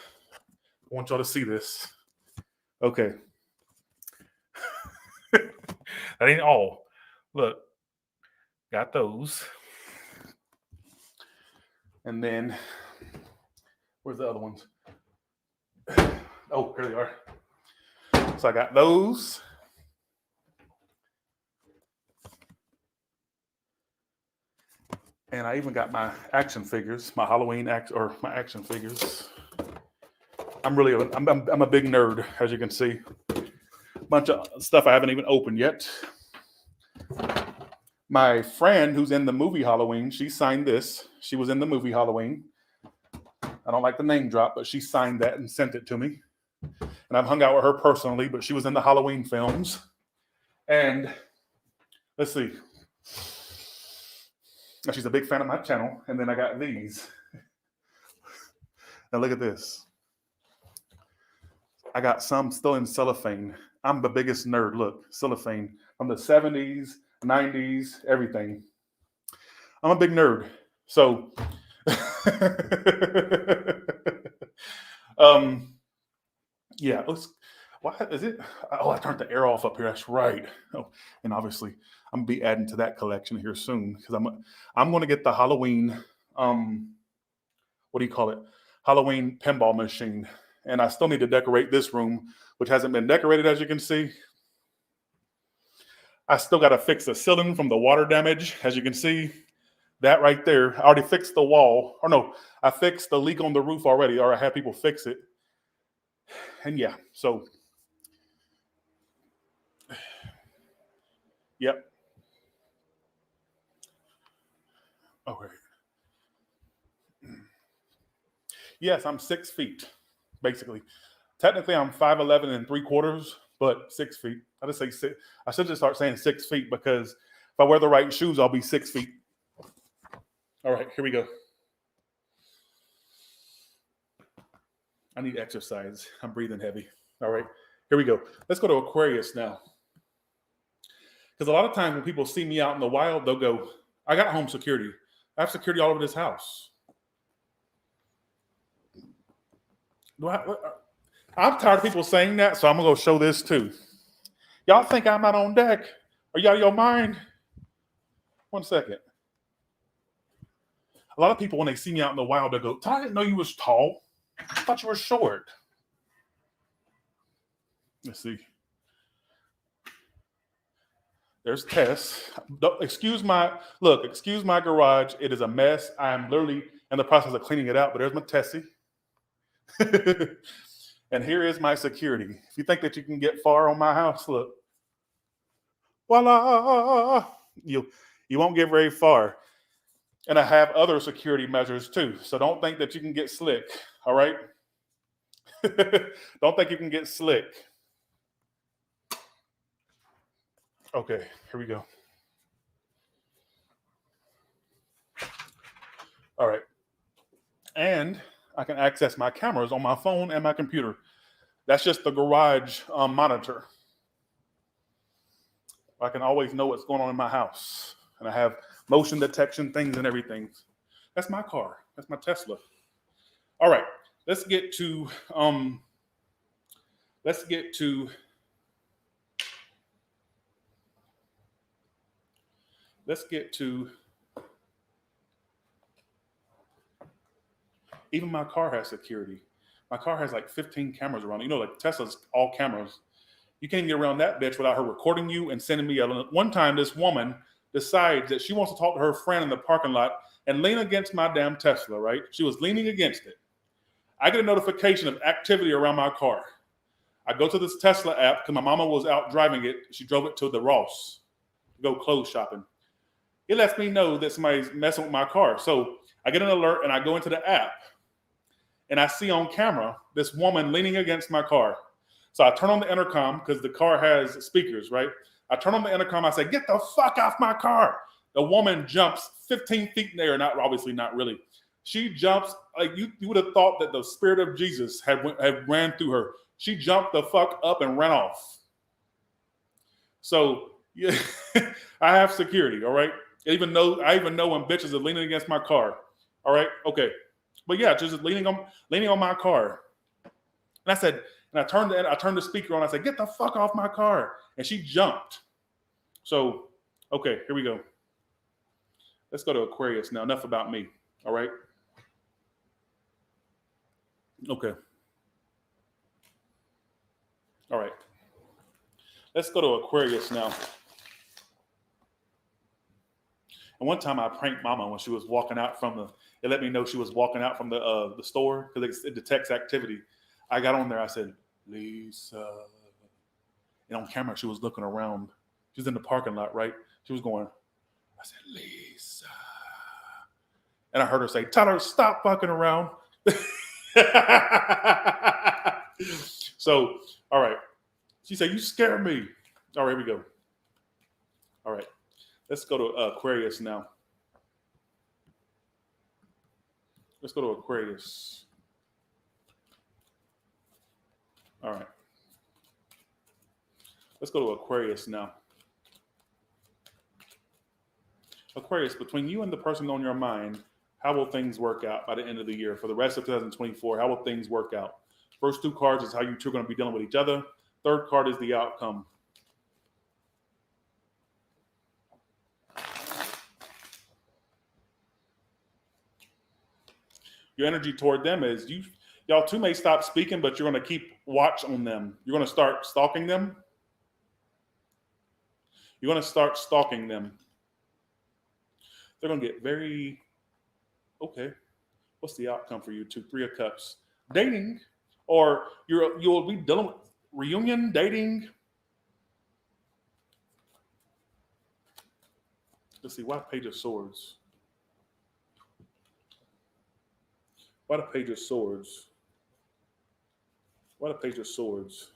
Okay. That ain't all. Look. Got those. And then, where's the other ones? Oh, here they are. So I got those. And I even got my action figures, my Halloween action figures. I'm a big nerd, as you can see. Bunch of stuff I haven't even opened yet. My friend who's in the movie Halloween, she signed this. She was in the movie Halloween. I don't like the name drop, but she signed that and sent it to me. And I've hung out with her personally, but she was in the Halloween films. And let's see. She's a big fan of my channel. And then I got these. Now look at this. I got some still in cellophane. I'm the biggest nerd. Look, cellophane from the 70s, 90s, everything. I'm a big nerd. So, yeah. What is it? Oh, I turned the air off up here. That's right. Oh, and obviously, I'm gonna be adding to that collection here soon because I'm gonna get the Halloween. What do you call it? Halloween pinball machine. And I still need to decorate this room, which hasn't been decorated, as you can see. I still got to fix the ceiling from the water damage, as you can see. That right there. I already fixed the wall. Or no, I fixed the leak on the roof already, or I had people fix it. And yeah, so. Yep. Okay. Yes, I'm 6 feet, basically. Technically, I'm 5'11" and 3/4, but 6 feet. I just say 6. I should just start saying 6 feet because if I wear the right shoes, I'll be 6 feet. All right, here we go. I need exercise. I'm breathing heavy. All right, here we go. Let's go to Aquarius now. Because a lot of times when people see me out in the wild, they'll go, I got home security. I have security all over this house. I'm tired of people saying that, so I'm going to go show this too. Y'all think I'm out on deck? Are you out of your mind? 1 second. A lot of people, when they see me out in the wild, they go, I didn't know you was tall. I thought you were short. Let's see. There's Tess. Excuse my garage. It is a mess. I'm literally in the process of cleaning it out, but there's my Tessie. And here is my security. If you think that you can get far on my house, look. Voila! You won't get very far. And I have other security measures too. So don't think that you can get slick. All right? Don't think you can get slick. Okay, here we go. All right. And I can access my cameras on my phone and my computer. That's just the garage monitor. I can always know what's going on in my house. And I have motion detection things and everything. That's my car. That's my Tesla. All right. Let's get to even my car has security. My car has like 15 cameras around it. You know, like Tesla's all cameras. You can't even get around that bitch without her recording you and sending me a. One time, this woman decides that she wants to talk to her friend in the parking lot and lean against my damn Tesla, right? She was leaning against it. I get a notification of activity around my car. I go to this Tesla app because my mama was out driving it. She drove it to the Ross to go clothes shopping. It lets me know that somebody's messing with my car. So I get an alert and I go into the app and I see on camera this woman leaning against my car. So I turn on the intercom because the car has speakers, right? I turn on the intercom. I say, "Get the fuck off my car." The woman jumps 15 feet in the air. Obviously not really. She jumps like you would have thought that the spirit of Jesus had ran through her. She jumped the fuck up and ran off. So yeah, I have security. All right. I even know when bitches are leaning against my car. All right. Okay. But yeah, just leaning on my car. And I said, and I turned the speaker on. I said, "Get the fuck off my car." And she jumped. So, okay, here we go. Let's go to Aquarius now. Enough about me. All right. Okay. All right. Let's go to Aquarius now. And one time I pranked Mama when she was walking out from it let me know she was walking out from the store because it detects activity. I got on there. I said, "Lisa." And on camera, she was looking around. She was in the parking lot, right? She was going, I said, "Lisa." And I heard her say, "Tell her, stop fucking around." So, all right. She said, "You scare me." All right, here we go. All right. Let's go to Aquarius now. Let's go to Aquarius. All right. Let's go to Aquarius now. Aquarius, between you and the person on your mind, how will things work out by the end of the year? For the rest of 2024, how will things work out? First two cards is how you two are going to be dealing with each other. Third card is the outcome. Your energy toward them is y'all two may stop speaking, but you're going to keep watch on them. You're going to start stalking them. You're going to start stalking them. They're going to get very, okay. What's the outcome for you two? 3 of Cups. Dating, or you'll be dealing with reunion, dating. Let's see, why Page of Swords? Why the Page of Swords? Why the Page of Swords?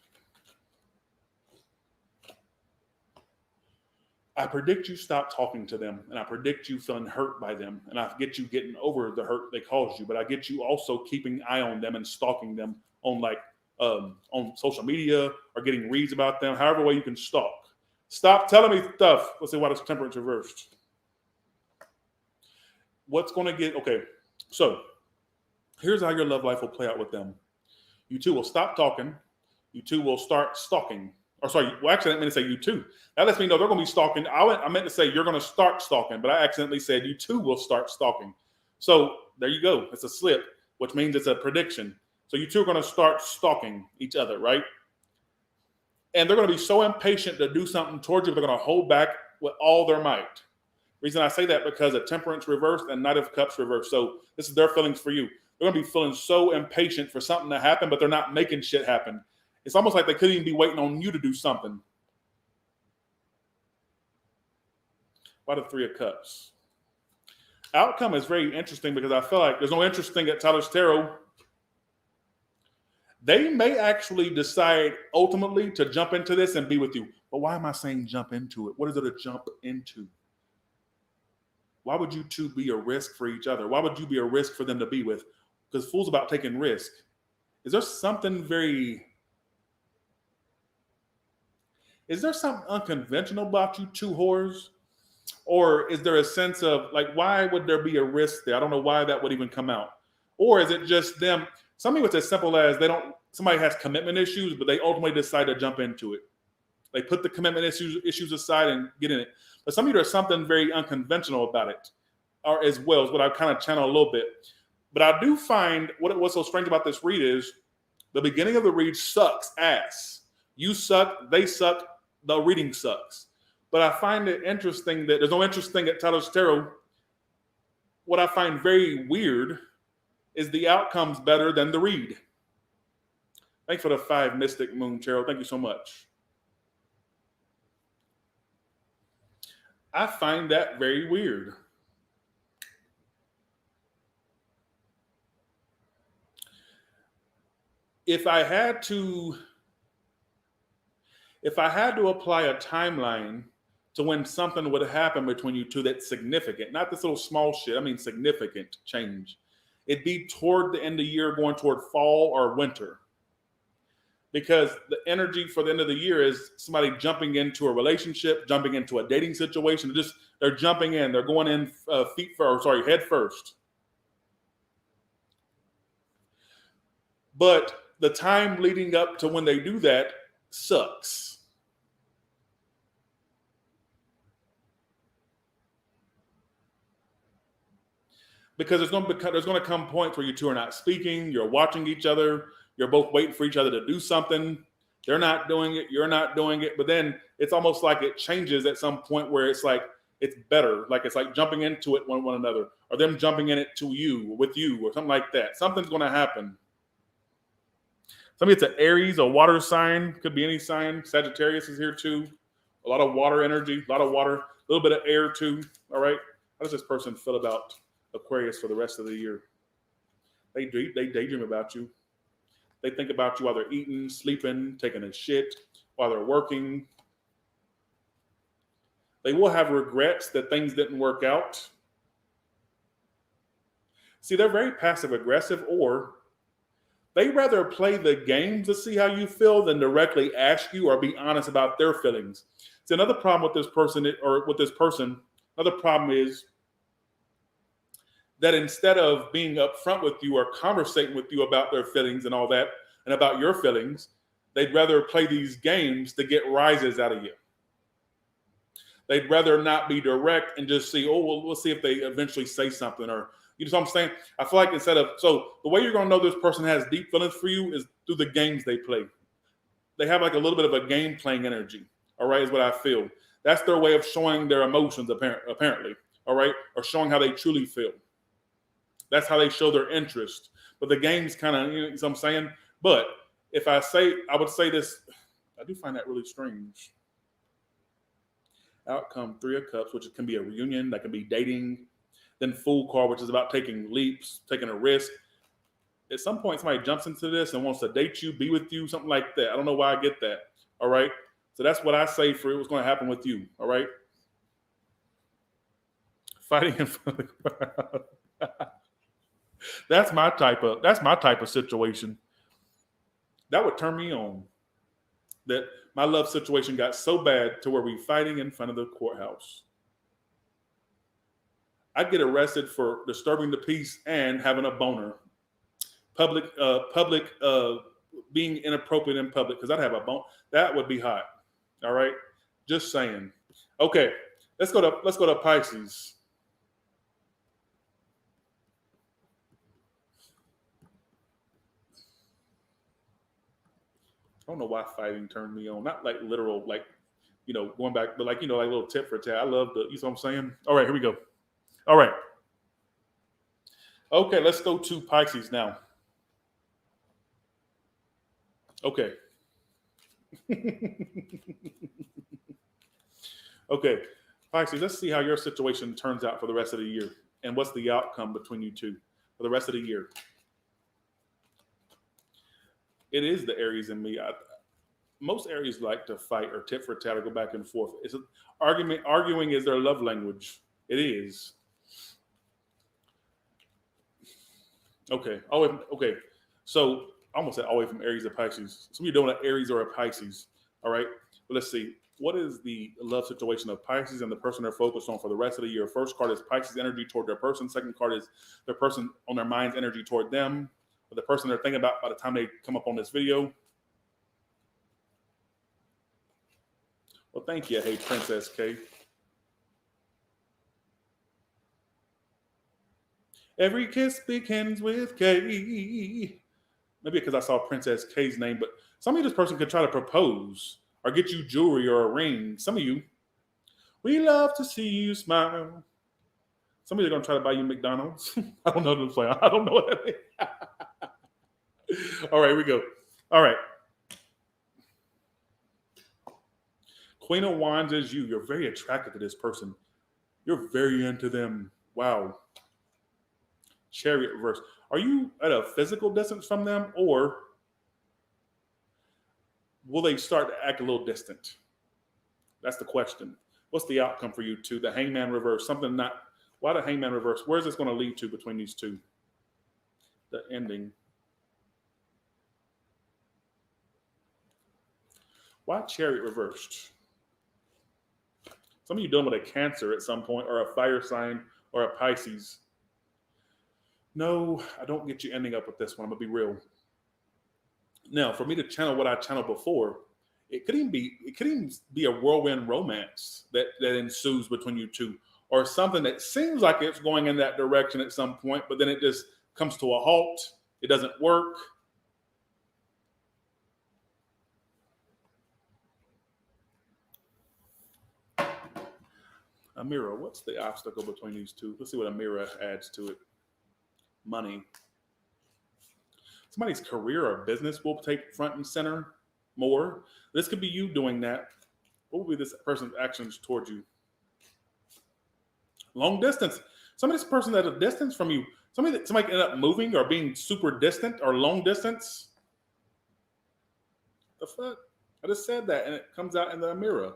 I predict you stop talking to them, and I predict you feeling hurt by them, and I get you getting over the hurt they caused you, but I get you also keeping an eye on them and stalking them on on social media or getting reads about them, however way you can stalk. Stop telling me stuff. Let's see why this Temperance reversed. What's going to get, okay, so here's how your love life will play out with them. You two will stop talking. You two will start stalking. Or sorry, well, actually, I didn't mean to say you two. That lets me know they're going to be stalking. I meant to say you're going to start stalking, but I accidentally said you two will start stalking. So there you go. It's a slip, which means it's a prediction. So you two are going to start stalking each other, right? And they're going to be so impatient to do something towards you, they're going to hold back with all their might. Reason I say that because a Temperance reversed and Knight of Cups reversed. So this is their feelings for you. They're going to be feeling so impatient for something to happen, but they're not making shit happen. It's almost like they couldn't even be waiting on you to do something. Why the Three of Cups? Outcome is very interesting because I feel like there's no interesting at Taurus Tarot. They may actually decide ultimately to jump into this and be with you. But why am I saying jump into it? What is it to jump into? Why would you two be a risk for each other? Why would you be a risk for them to be with? Because fool's about taking risk. Is there something unconventional about you two whores? Or is there a sense of like, why would there be a risk there? I don't know why that would even come out. Or is it just them? Something that's as simple as somebody has commitment issues, but they ultimately decide to jump into it. They put the commitment issues aside and get in it. But some of you, there's something very unconventional about it, or as well as what I kind of channel a little bit. But I do find what's so strange about this read is the beginning of the read sucks ass. You suck, they suck, the reading sucks. But I find it interesting that there's no interesting at Taurus Tarot. What I find very weird is the outcome's better than the read. Thanks for the 5 Mystic Moon, Cheryl. Thank you so much. I find that very weird. If I had to apply a timeline to when something would happen between you two that's significant, not this little small shit, I mean significant change, it'd be toward the end of the year, going toward fall or winter. Because the energy for the end of the year is somebody jumping into a relationship, jumping into a dating situation. They're jumping in. They're going in head first. But the time leading up to when they do that sucks. Because there's going to come points where you two are not speaking. You're watching each other. You're both waiting for each other to do something. They're not doing it. You're not doing it. But then it's almost like it changes at some point where it's like it's better. Like it's like jumping into it one another, or them jumping in it to you, with you, or something like that. Something's going to happen. Somebody it's an Aries, a water sign. Could be any sign. Sagittarius is here too. A lot of water energy, a lot of water, a little bit of air too. All right. How does this person feel about Aquarius for the rest of the year? They daydream about you. They think about you while they're eating, sleeping, taking a shit, while they're working. They will have regrets that things didn't work out. See, they're very passive aggressive, or they rather play the games to see how you feel than directly ask you or be honest about their feelings. See, another problem with this person, another problem is that instead of being upfront with you or conversating with you about their feelings and all that, and about your feelings, they'd rather play these games to get rises out of you. They'd rather not be direct and just see, we'll see if they eventually say something, or you know what I'm saying? I feel like so the way you're gonna know this person has deep feelings for you is through the games they play. They have like a little bit of a game playing energy, all right, is what I feel. That's their way of showing their emotions, apparently, all right, or showing how they truly feel. That's how they show their interest. But the game's kind of, you know what I'm saying? But if I would say this, I do find that really strange. Outcome, 3 of Cups, which can be a reunion, that can be dating. Then Fool card, which is about taking leaps, taking a risk. At some point, somebody jumps into this and wants to date you, be with you, something like that. I don't know why I get that. All right. So that's what I say for what's going to happen with you. All right. Fighting in front of the crowd. That's my type of situation. That would turn me on. That my love situation got so bad to where we fighting in front of the courthouse. I'd get arrested for disturbing the peace and having a boner. Public being inappropriate in public, because I'd have a bone. That would be hot. All right. Just saying. Okay, let's go to Pisces. I don't know why fighting turned me on. Not like literal, like, you know, going back, but like, you know, like a little tit for tat. I love you know what I'm saying? All right, here we go. All right. Okay, let's go to Pisces now. Okay. Okay, Pisces, let's see how your situation turns out for the rest of the year. And what's the outcome between you two for the rest of the year? It is the Aries in me. Most Aries like to fight or tit for tat or go back and forth. It's an argument. Arguing is their love language. It is. Okay. Okay. So I almost said all the way from Aries to Pisces. Some of you doing an Aries or a Pisces. All right. But let's see. What is the love situation of Pisces and the person they're focused on for the rest of the year? First card is Pisces energy toward their person. Second card is their person on their mind's energy toward them, or the person they're thinking about by the time they come up on this video. Well, thank you. Hey, Princess K. Every kiss begins with K. Maybe because I saw Princess K's name, but some of you, this person could try to propose or get you jewelry or a ring. Some of you, we love to see you smile. Some of you are going to try to buy you McDonald's. I don't know what I'm saying. I don't know what that is. All right, here we go. All right. Queen of Wands is you. You're very attracted to this person. You're very into them. Wow. Chariot reverse. Are you at a physical distance from them, or will they start to act a little distant? That's the question. What's the outcome for you two? The Hangman reverse. Something not. Why the Hangman reverse? Where's this going to lead to between these two? The ending. Why Chariot reversed? Some of you dealing with a Cancer at some point, or a fire sign, or a Pisces. No, I don't get you ending up with this one. I'm going to be real. Now, for me to channel what I channeled before, it could even be a whirlwind romance that ensues between you two, or something that seems like it's going in that direction at some point, but then it just comes to a halt. It doesn't work. A mirror. What's the obstacle between these two? Let's see what a mirror adds to it. Money. Somebody's career or business will take front and center more. This could be you doing that. What will be this person's actions towards you? Long distance. Some of this person at a distance from you. Somebody can end up moving or being super distant or long distance. The fuck? I just said that, and it comes out in the mirror.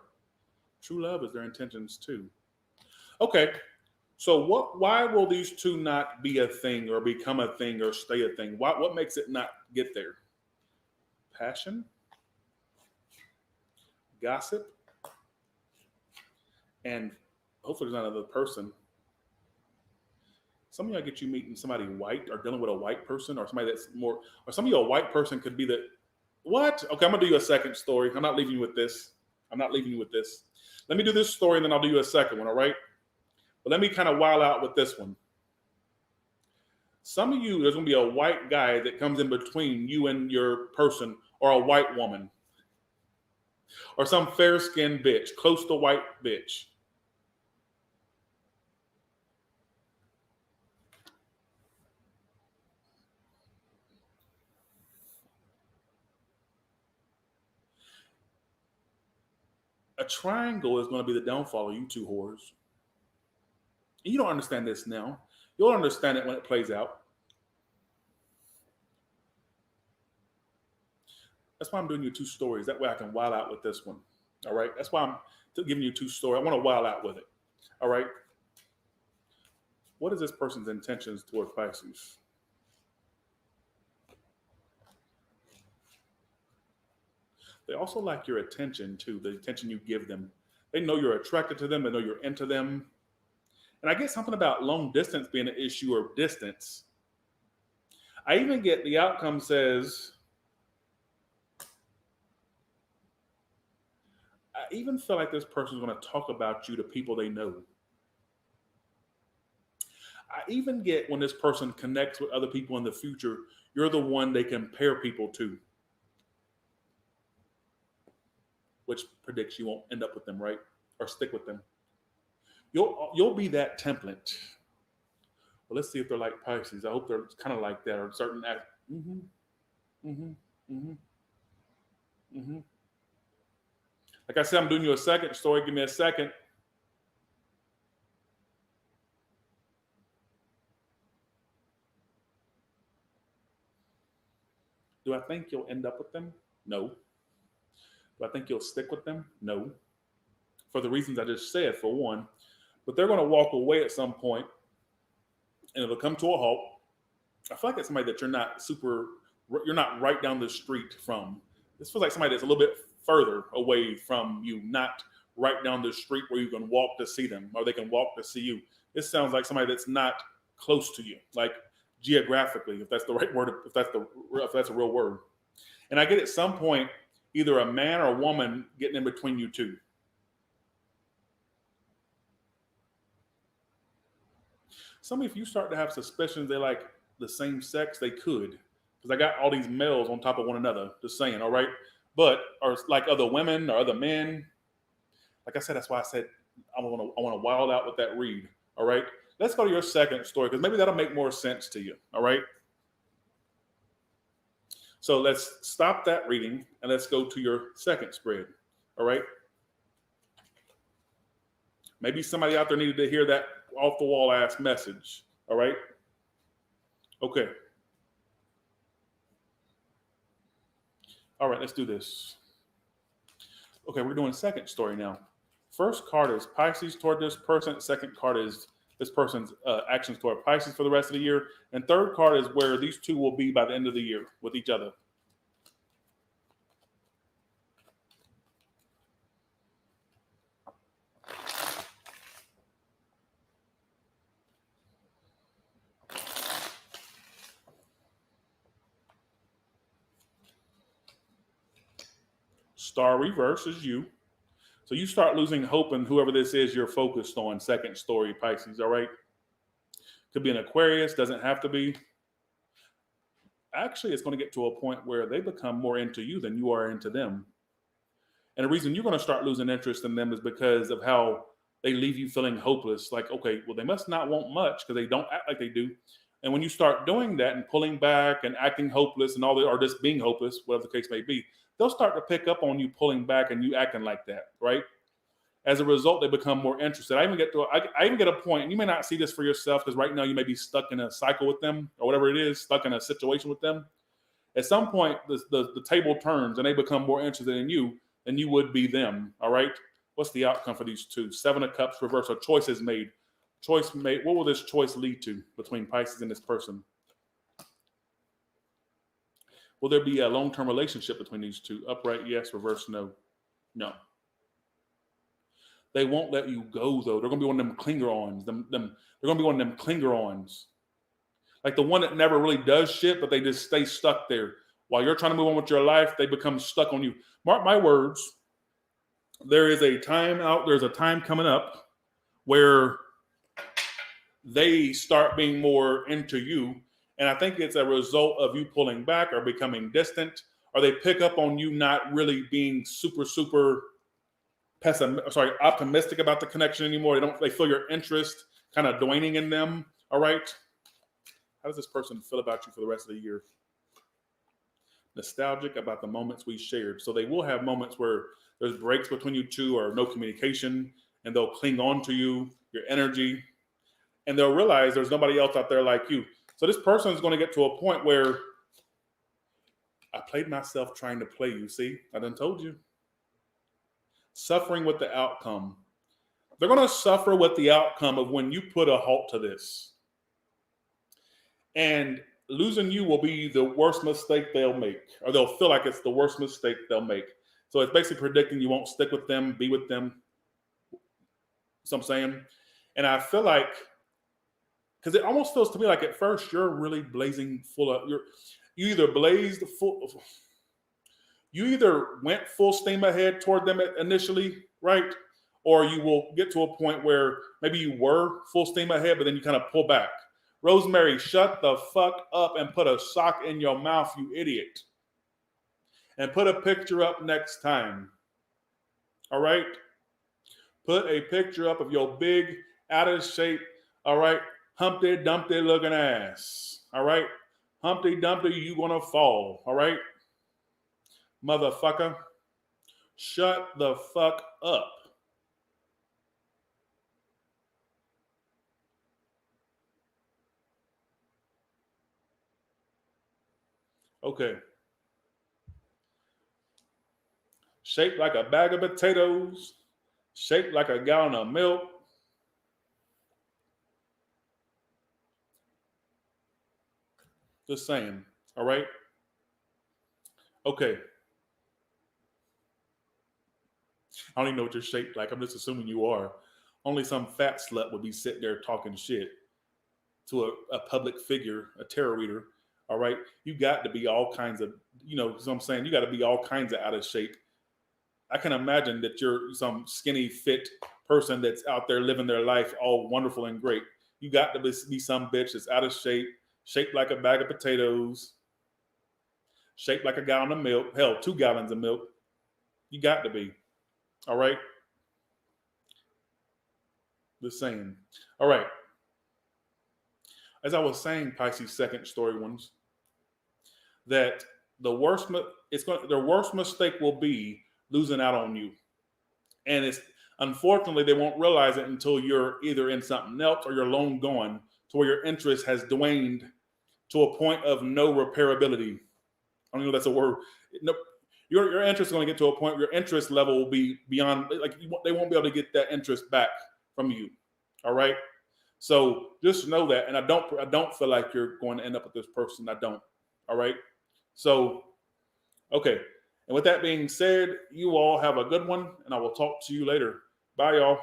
True love is their intentions too. Okay. So why will these two not be a thing or become a thing or stay a thing? What makes it not get there? Passion, gossip, and hopefully there's not another person. Some of y'all get you meeting somebody white or dealing with a white person, or somebody that's more, or some of you, a white person could be the, what? Okay, I'm gonna do you a second story. I'm not leaving you with this. Let me do this story and then I'll do you a second one, all right? But let me kind of wild out with this one. Some of you, there's going to be a white guy that comes in between you and your person, or a white woman, or some fair-skinned bitch, close to white bitch. A triangle is going to be the downfall of you two whores. You don't understand this now. You'll understand it when it plays out. That's why I'm doing you two stories. That way I can wild out with this one. All right? That's why I'm giving you two stories. I want to wild out with it. All right? What is this person's intentions toward Pisces? They also like your attention too, the attention you give them. They know you're attracted to them. They know you're into them. And I get something about long distance being an issue, or distance. I even get the outcome says, I even feel like this person is going to talk about you to people they know. I even get when this person connects with other people in the future, you're the one they compare people to, which predicts you won't end up with them, right? Or stick with them. You'll be that template. But let's see if they're like Pisces. I hope they're kind of like that or certain act. Mm-hmm. Mm-hmm. Mm-hmm. Mm-hmm. Like I said, I'm doing you a second story. Give me a second. Do I think you'll end up with them? No. Do I think you'll stick with them? No. For the reasons I just said, for one. But they're going to walk away at some point, and it'll come to a halt. I feel like it's somebody that you're not right down the street from. This feels like somebody that's a little bit further away from you, not right down the street where you can walk to see them or they can walk to see you. This sounds like somebody that's not close to you, like geographically, if that's the right word, if that's a real word. And I get at some point either a man or a woman getting in between you two. Some of you start to have suspicions they like the same sex, they could. Because I got all these males on top of one another, just saying, all right? But are like other women or other men. Like I said, that's why I said I want to wild out with that read, all right? Let's go to your second story, because maybe that'll make more sense to you, all right? So let's stop that reading, and let's go to your second spread, all right? Maybe somebody out there needed to hear that off-the-wall ass message, all right? Okay. All right, let's do this. Okay, we're doing second story now. First card is Pisces toward this person. Second card is this person's actions toward Pisces for the rest of the year. And third card is where these two will be by the end of the year with each other. Star reverse is you. So you start losing hope in whoever this is you're focused on. Second story, Pisces, all right? Could be an Aquarius, doesn't have to be. Actually, it's going to get to a point where they become more into you than you are into them. And the reason you're going to start losing interest in them is because of how they leave you feeling hopeless. Like, okay, well, they must not want much because they don't act like they do. And when you start doing that and pulling back and acting hopeless and or just being hopeless, whatever the case may be, they'll start to pick up on you pulling back and you acting like that, right? As a result, they become more interested. I even get a point, and you may not see this for yourself because right now you may be stuck in a cycle with them or whatever it is, stuck in a situation with them. At some point, the table turns and they become more interested in you than you would be them, all right? What's the outcome for these two? Seven of Cups reverse, a choice is made. Choice made. What will this choice lead to between Pisces and this person? Will there be a long-term relationship between these two? Upright, yes. Reverse, no. No. They won't let you go, though. They're going to be one of them clinger-ons. They're going to be one of them clinger-ons. Like the one that never really does shit, but they just stay stuck there. While you're trying to move on with your life, they become stuck on you. Mark my words. There's a time coming up where they start being more into you. And I think it's a result of you pulling back or becoming distant, or they pick up on you not really being super, super optimistic about the connection anymore. They feel your interest kind of waning in them. All right. How does this person feel about you for the rest of the year? Nostalgic about the moments we shared. So they will have moments where there's breaks between you two or no communication, and they'll cling on to you, your energy, and they'll realize there's nobody else out there like you. So this person is going to get to a point where I played myself trying to play you. See, I done told you. Suffering with the outcome. They're going to suffer with the outcome of when you put a halt to this. And losing you will be the worst mistake they'll make, or they'll feel like it's the worst mistake they'll make. So it's basically predicting you won't stick with them, be with them. So I'm saying, and I feel like, because it almost feels to me like at first you're really blazing full of, you either went full steam ahead toward them initially, right? Or you will get to a point where maybe you were full steam ahead, but then you kind of pull back. Rosemary, shut the fuck up and put a sock in your mouth, you idiot. And put a picture up next time. All right? Put a picture up of your big, out of shape, all right, Humpty Dumpty looking ass. All right? Humpty Dumpty, you gonna fall. All right? Motherfucker. Shut the fuck up. Okay. Shaped like a bag of potatoes. Shaped like a gallon of milk. Just saying. All right? Okay. I don't even know what you're shaped like. I'm just assuming you are. Only some fat slut would be sitting there talking shit to a public figure, a tarot reader. All right. You got to be all kinds of, what I'm saying? You got to be all kinds of out of shape. I can imagine that you're some skinny, fit person that's out there living their life all wonderful and great. You got to be some bitch that's out of shape, shaped like a bag of potatoes, shaped like a gallon of milk, hell, 2 gallons of milk. You got to be. All right. Just saying. All right. As I was saying, Pisces second story ones, that their worst mistake will be losing out on you. And it's unfortunately they won't realize it until you're either in something else or you're long gone to where your interest has waned to a point of no repairability. I don't know if that's a word. No, your interest is going to get to a point where your interest level will be beyond, like they won't be able to get that interest back from you. All right. So just know that, and I don't feel like you're going to end up with this person. I don't. All right. So, okay. And with that being said, you all have a good one, and I will talk to you later. Bye, y'all.